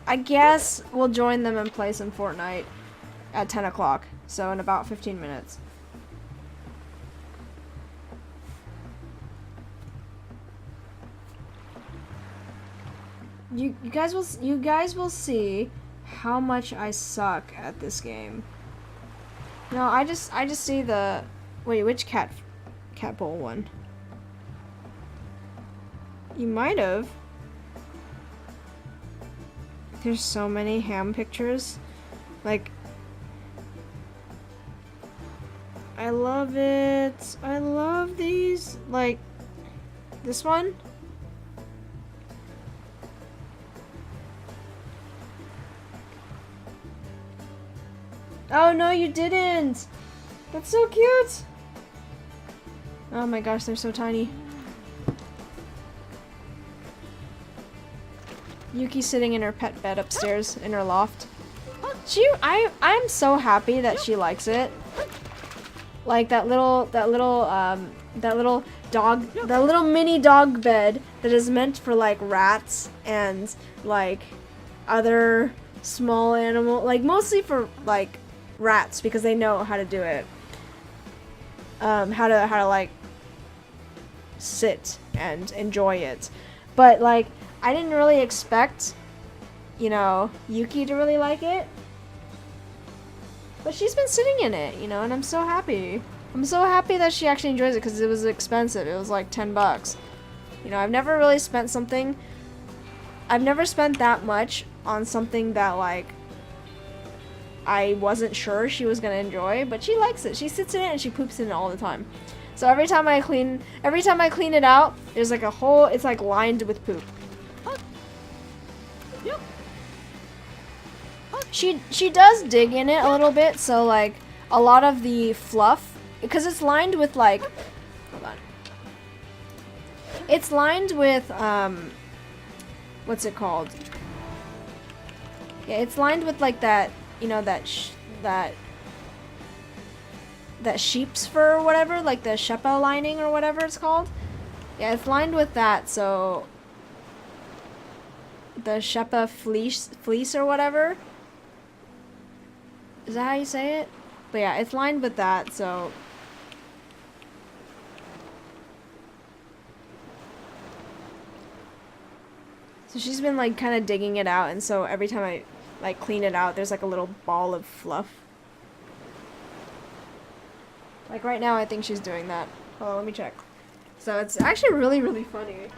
I guess we'll join them and play some Fortnite at 10 o'clock. So in about 15 minutes. You guys will see how much I suck at this game. No, I just see the, wait, which cat bowl one? You might have. There's so many ham pictures. Like, I love it. I love these. Like, this one. Oh no, you didn't! That's so cute! Oh my gosh, they're so tiny. Yuki's sitting in her pet bed upstairs in her loft. I'm so happy that she likes it. Like that little mini dog bed that is meant for like rats and like other small animal, like mostly for like rats because they know how to do it. How to like sit and enjoy it. But like I didn't really expect, you know, Yuki to really like it. But she's been sitting in it, you know, and I'm so happy. I'm so happy that she actually enjoys it because it was expensive. It was like $10. You know, I've never spent that much on something that like I wasn't sure she was gonna enjoy, but she likes it. She sits in it and she poops in it all the time. So every time I clean it out, there's like it's like lined with poop. She does dig in it a little bit, so like a lot of the fluff, because it's lined with like, hold on. It's lined with what's it called? Yeah, it's lined with like that, you know, that sheep's fur or whatever, like the Shepa lining or whatever it's called. Yeah, it's lined with that, so the Shepa fleece or whatever. Is that how you say it? But yeah, it's lined with that, so she's been like kind of digging it out, and so every time I like clean it out, there's like a little ball of fluff. Like right now, I think she's doing that. Hold on, let me check. So it's actually really, really funny.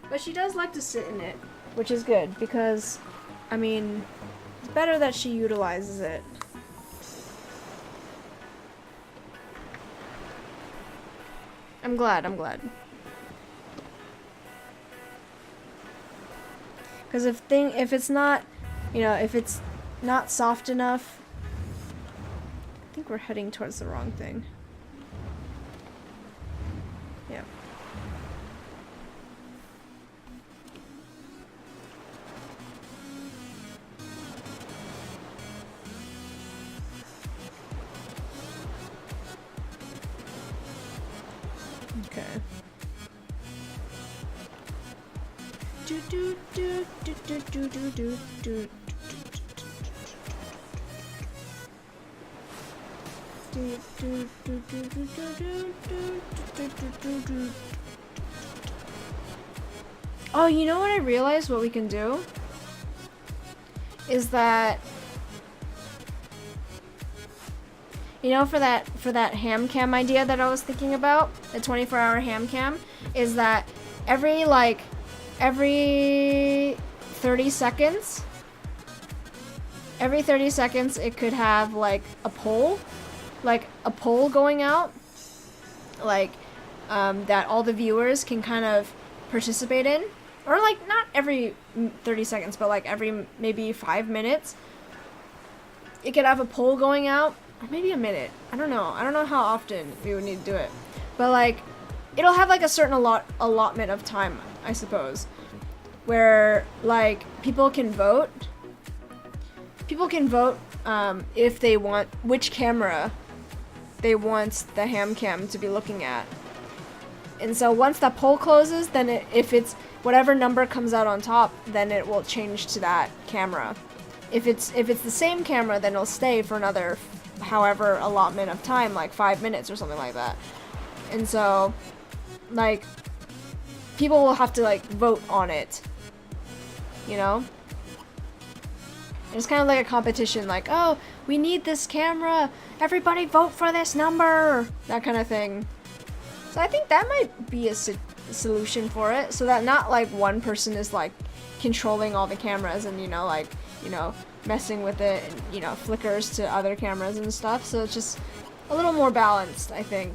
But she does like to sit in it, which is good because, I mean, it's better that she utilizes it. I'm glad. Because if it's not, you know, if it's not soft enough, I think we're heading towards the wrong thing. Yeah. Okay. Oh, you know what I realized what we can do? Is that, you know, for that ham cam idea that I was thinking about, the 24-hour ham cam, is that every 30 seconds, it could have like a poll going out, like that all the viewers can kind of participate in, or like not every 30 seconds, but like every maybe 5 minutes, it could have a poll going out, or maybe a minute. I don't know how often we would need to do it, but like it'll have like a certain allotment of time, I suppose, where like people can vote if they want, which camera they want the ham cam to be looking at. And so once that poll closes, then if it's whatever number comes out on top, then it will change to that camera. If it's the same camera, then it'll stay for another however allotment of time, like 5 minutes or something like that. And so like people will have to like vote on it, you know? It's kind of like a competition, like, oh, we need this camera, everybody vote for this number, that kind of thing. So I think that might be a solution for it, so that not like one person is like controlling all the cameras and, you know, like, you know, messing with it and, you know, flickers to other cameras and stuff. So it's just a little more balanced, I think.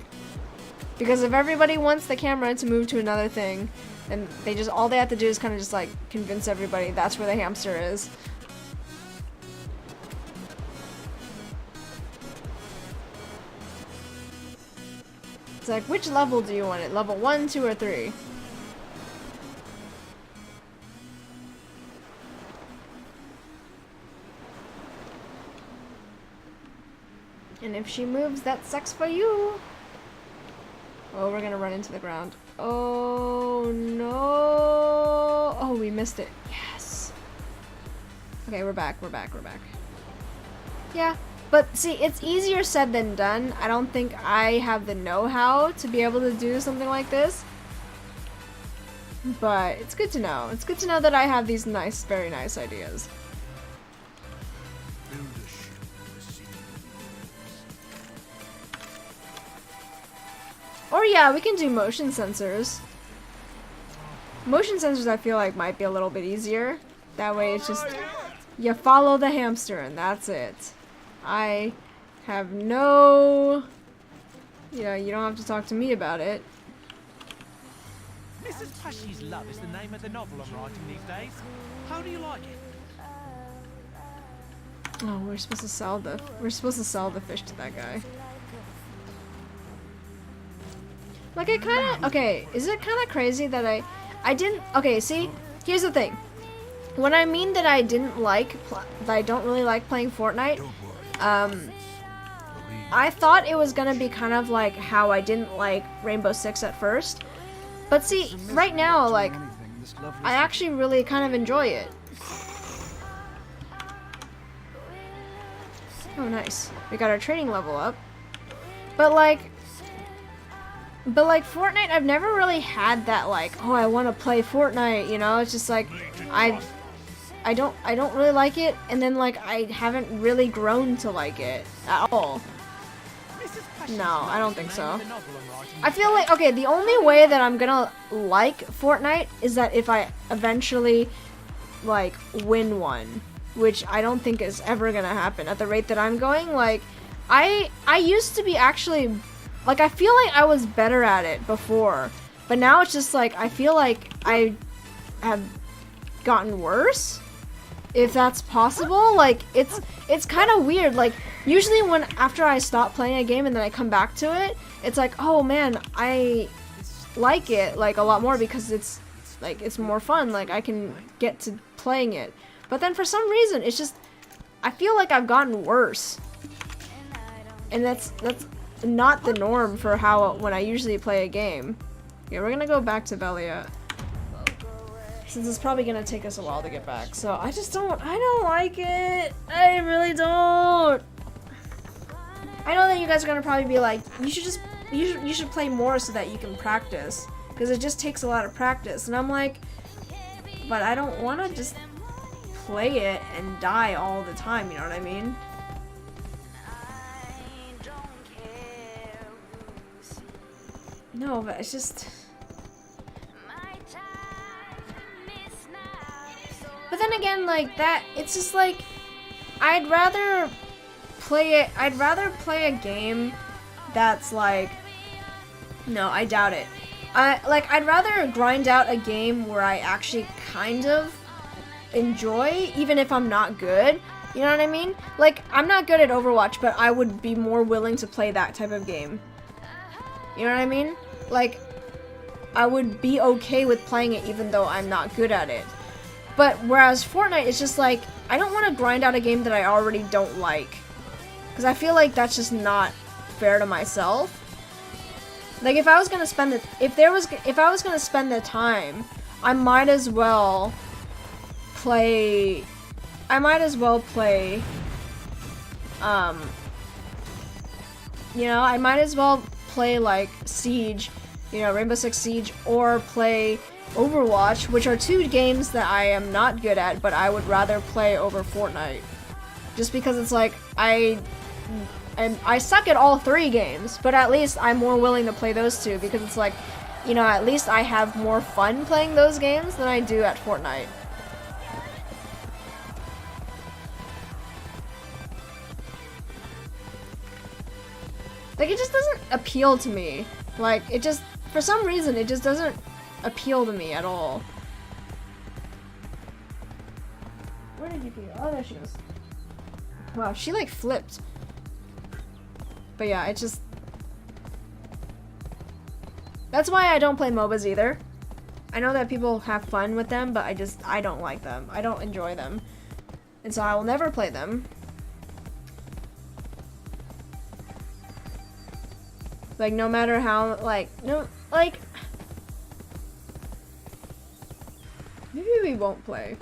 Because if everybody wants the camera to move to another thing, then all they have to do is kind of just like convince everybody that's where the hamster is. It's like, which level do you want it? Level 1, 2, or 3? And if she moves, that sucks for you. Oh, we're gonna run into the ground. Oh, no. Oh, we missed it. Yes. Okay, we're back. Yeah. But see, it's easier said than done. I don't think I have the know-how to be able to do something like this. But it's good to know. It's good to know that I have these nice, very nice ideas. Or yeah, we can do motion sensors. Motion sensors I feel like might be a little bit easier. That way it's just, you follow the hamster and that's it. I have no... Yeah, you don't have to talk to me about it. Mrs. Pushy's Love is the name of the novel I'm writing these days. How do you like it? Oh, we're supposed to sell the fish to that guy. Like I kind of... Okay, is it kind of crazy that I didn't... Okay, see? Here's the thing. When I mean that I didn't like... that I don't really like playing Fortnite... I thought it was gonna be kind of like how I didn't like Rainbow Six at first. But see, right now, like, I actually really kind of enjoy it. Oh, nice. We got our training level up. But like Fortnite, I've never really had that like, oh, I want to play Fortnite, you know? It's just like, I don't really like it, and then like I haven't really grown to like it at all. No, I don't think so. I feel like, okay, the only way that I'm gonna like Fortnite is that if I eventually like win one, which I don't think is ever gonna happen at the rate that I'm going. Like I used to be actually, like, I feel like I was better at it before, but now it's just like I feel like I have gotten worse, if that's possible. Like it's kind of weird. Like usually when after I stop playing a game and then I come back to it, it's like, oh man, I like it like a lot more because it's like it's more fun. Like I can get to playing it. But then for some reason it's just I feel like I've gotten worse. And that's not the norm for how when I usually play a game. Yeah, we're gonna go back to Velia, since it's probably gonna take us a while to get back. So I don't like it. I really don't. I know that you guys are gonna probably be like, you should play more so that you can practice, because it just takes a lot of practice. And I'm like, but I don't want to just play it and die all the time. You know what I mean? No, but it's just. But then again, like that, it's just like, I'd rather play a game that's like, no, I doubt it. I'd rather grind out a game where I actually kind of enjoy, even if I'm not good. You know what I mean? Like, I'm not good at Overwatch, but I would be more willing to play that type of game. You know what I mean? Like, I would be okay with playing it even though I'm not good at it. But whereas Fortnite, it's just like, I don't want to grind out a game that I already don't like. Because I feel like that's just not fair to myself. Like, if I was gonna spend the time, I might as well play, you know, I might as well play like Siege, you know, Rainbow Six Siege, or play Overwatch, which are two games that I am not good at, but I would rather play over Fortnite. Just because it's like, I suck at all three games, but at least I'm more willing to play those two, because it's like, you know, at least I have more fun playing those games than I do at Fortnite. Like, it just doesn't appeal to me. Like, it just, for some reason, it just doesn't appeal to me at all. Where did you go? Oh, there she goes. Wow, she like flipped. But yeah, it just... That's why I don't play MOBAs either. I know that people have fun with them, but I don't like them. I don't enjoy them. And so I will never play them. Like, no matter how, like, maybe we won't play.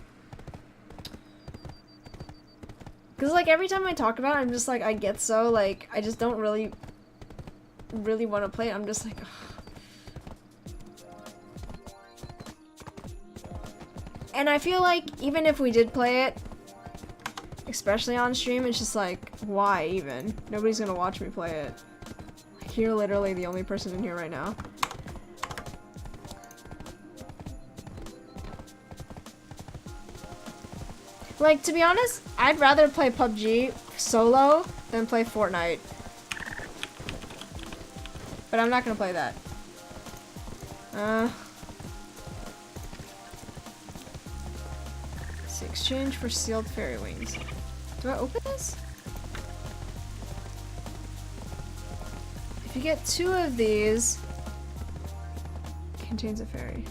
Because, like, every time I talk about it, I'm just like, I get so, like, I just don't really want to play it. I'm just like, ugh. And I feel like, even if we did play it, especially on stream, it's just like, why even? Nobody's gonna watch me play it. Like, you're literally the only person in here right now. Like, to be honest, I'd rather play PUBG solo than play Fortnite. But I'm not gonna play that. Let's see, exchange for sealed fairy wings. Do I open this? If you get 2 of these, contains a fairy.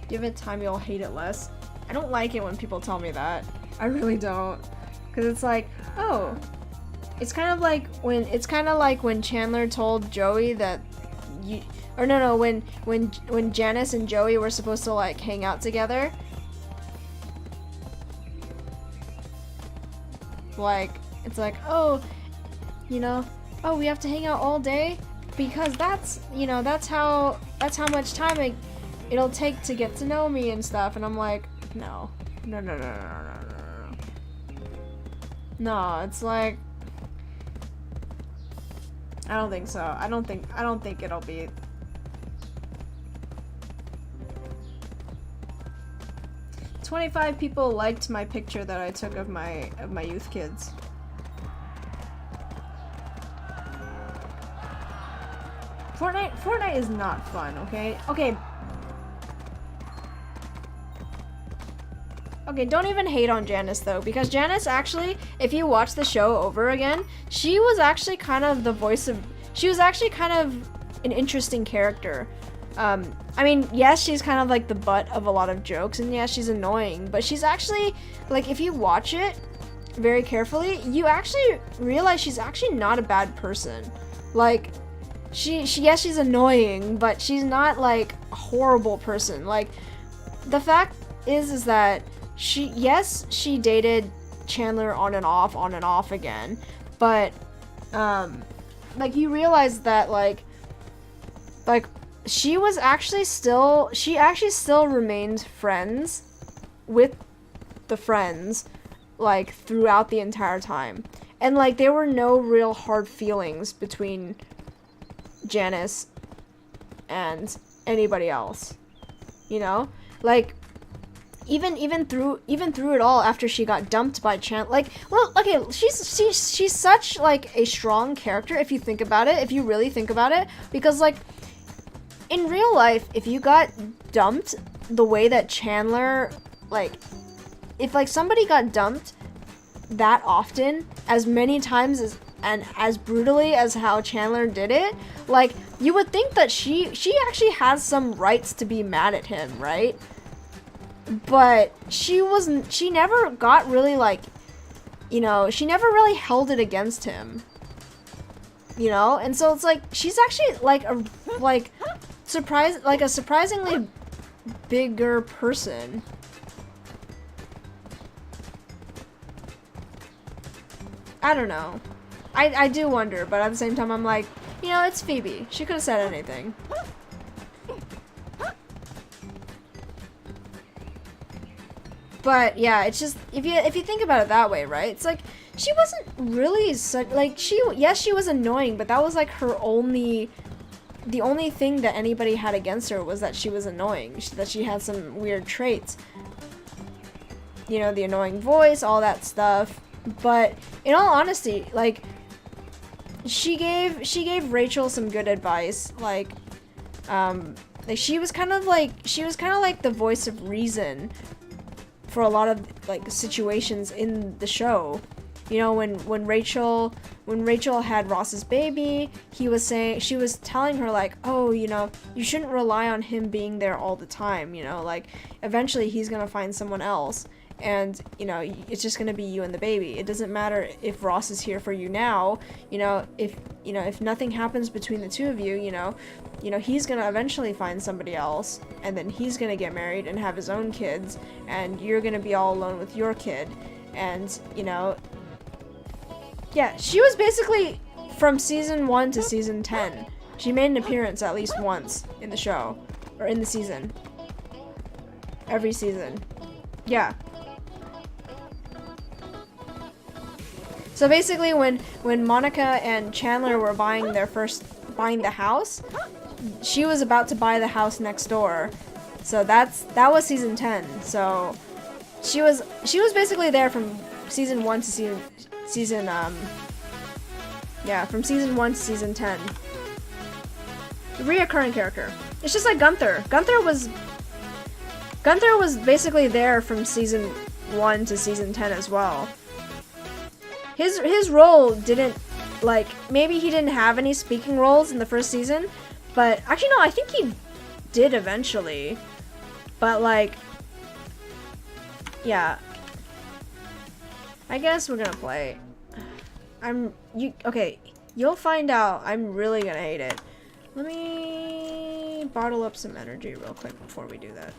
Give it time, you'll hate it less. I don't like it when people tell me that. I really don't. Because it's like, oh. It's kind of like when Chandler told Joey that when Janice and Joey were supposed to like hang out together. Like, it's like, oh, you know, oh, we have to hang out all day because that's, you know, that's how much time it'll take to get to know me and stuff. And I'm like, no, it's like, I don't think so. I don't think it'll be. "25 people liked my picture that I took of my youth kids." Fortnite is not fun, okay? Okay, don't even hate on Janice though, because Janice actually, if you watch the show over again, she was actually kind of an interesting character. I mean, yes, she's kind of like the butt of a lot of jokes, and yes, she's annoying, but she's actually, like, if you watch it very carefully, you actually realize she's actually not a bad person. Like, yes, she's annoying, but she's not, like, a horrible person. Like, the fact is that she dated Chandler on and off again, but like you realize that like she actually still remained friends with the friends like throughout the entire time, and like there were no real hard feelings between Janice and anybody else, you know, like even through it all after she got dumped by Chandler. Like, well, okay, she's such like a strong character if you think about it, if you really think about it, because like in real life, if you got dumped the way that Chandler, like, if like somebody got dumped that often, as many times as and as brutally as how Chandler did it, like you would think that she actually has some rights to be mad at him, right? But she never got really like, you know, she never really held it against him, you know? And so it's like she's actually like a surprisingly bigger person. I don't know. I do wonder, but at the same time I'm like, you know, it's Phoebe. She could have said anything. But yeah, it's just if you think about it that way, right? It's like she wasn't really such like she was annoying, but that was like the only thing that anybody had against her was that she was annoying, that she had some weird traits. You know, the annoying voice, all that stuff. But in all honesty, like she gave Rachel some good advice, like she was kind of like the voice of reason for a lot of like situations in the show. You know, when Rachel had Ross's baby, she was telling her like, oh, you know, you shouldn't rely on him being there all the time, you know, like eventually he's gonna find someone else, and you know, it's just gonna be you and the baby. It doesn't matter if Ross is here for you now, you know, if nothing happens between the two of you, you know, he's gonna eventually find somebody else, and then he's gonna get married and have his own kids, and you're gonna be all alone with your kid. And you know, yeah, she was basically from season 1 to season 10. She made an appearance at least once in the show, or in the season. Every season. Yeah. So basically when Monica and Chandler were buying the house, she was about to buy the house next door. So that was season 10. So she was basically there from season 1 to from season 1 to season 10. A reoccurring character. It's just like Gunther. Gunther was basically there from season 1 to season 10 as well. His role didn't, like, maybe he didn't have any speaking roles in the first season, but actually no, I think he did eventually. But like, yeah. I guess we're gonna play. Okay, you'll find out. I'm really gonna hate it. Let me bottle up some energy real quick before we do that.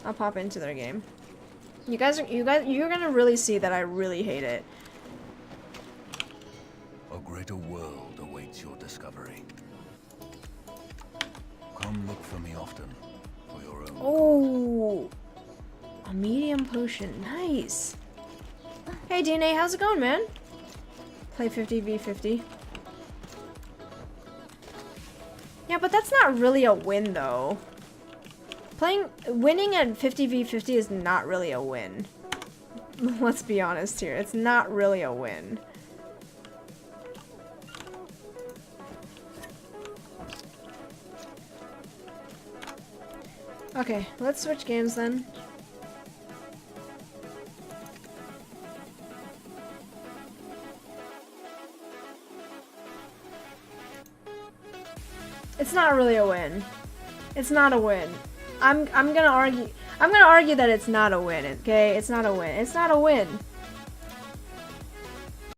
I'll pop into their game. You're gonna really see that I really hate it. A greater world awaits your discovery. Come look for me often for your own. Oh, a medium potion. Nice. Hey DNA, how's it going, man? Play 50v50. Yeah, but that's not really a win, though. Winning at 50v50 is not really a win. Let's be honest here. It's not really a win. Okay, let's switch games then. It's not really a win. It's not a win. I'm gonna argue that it's not a win, okay? It's not a win. It's not a win.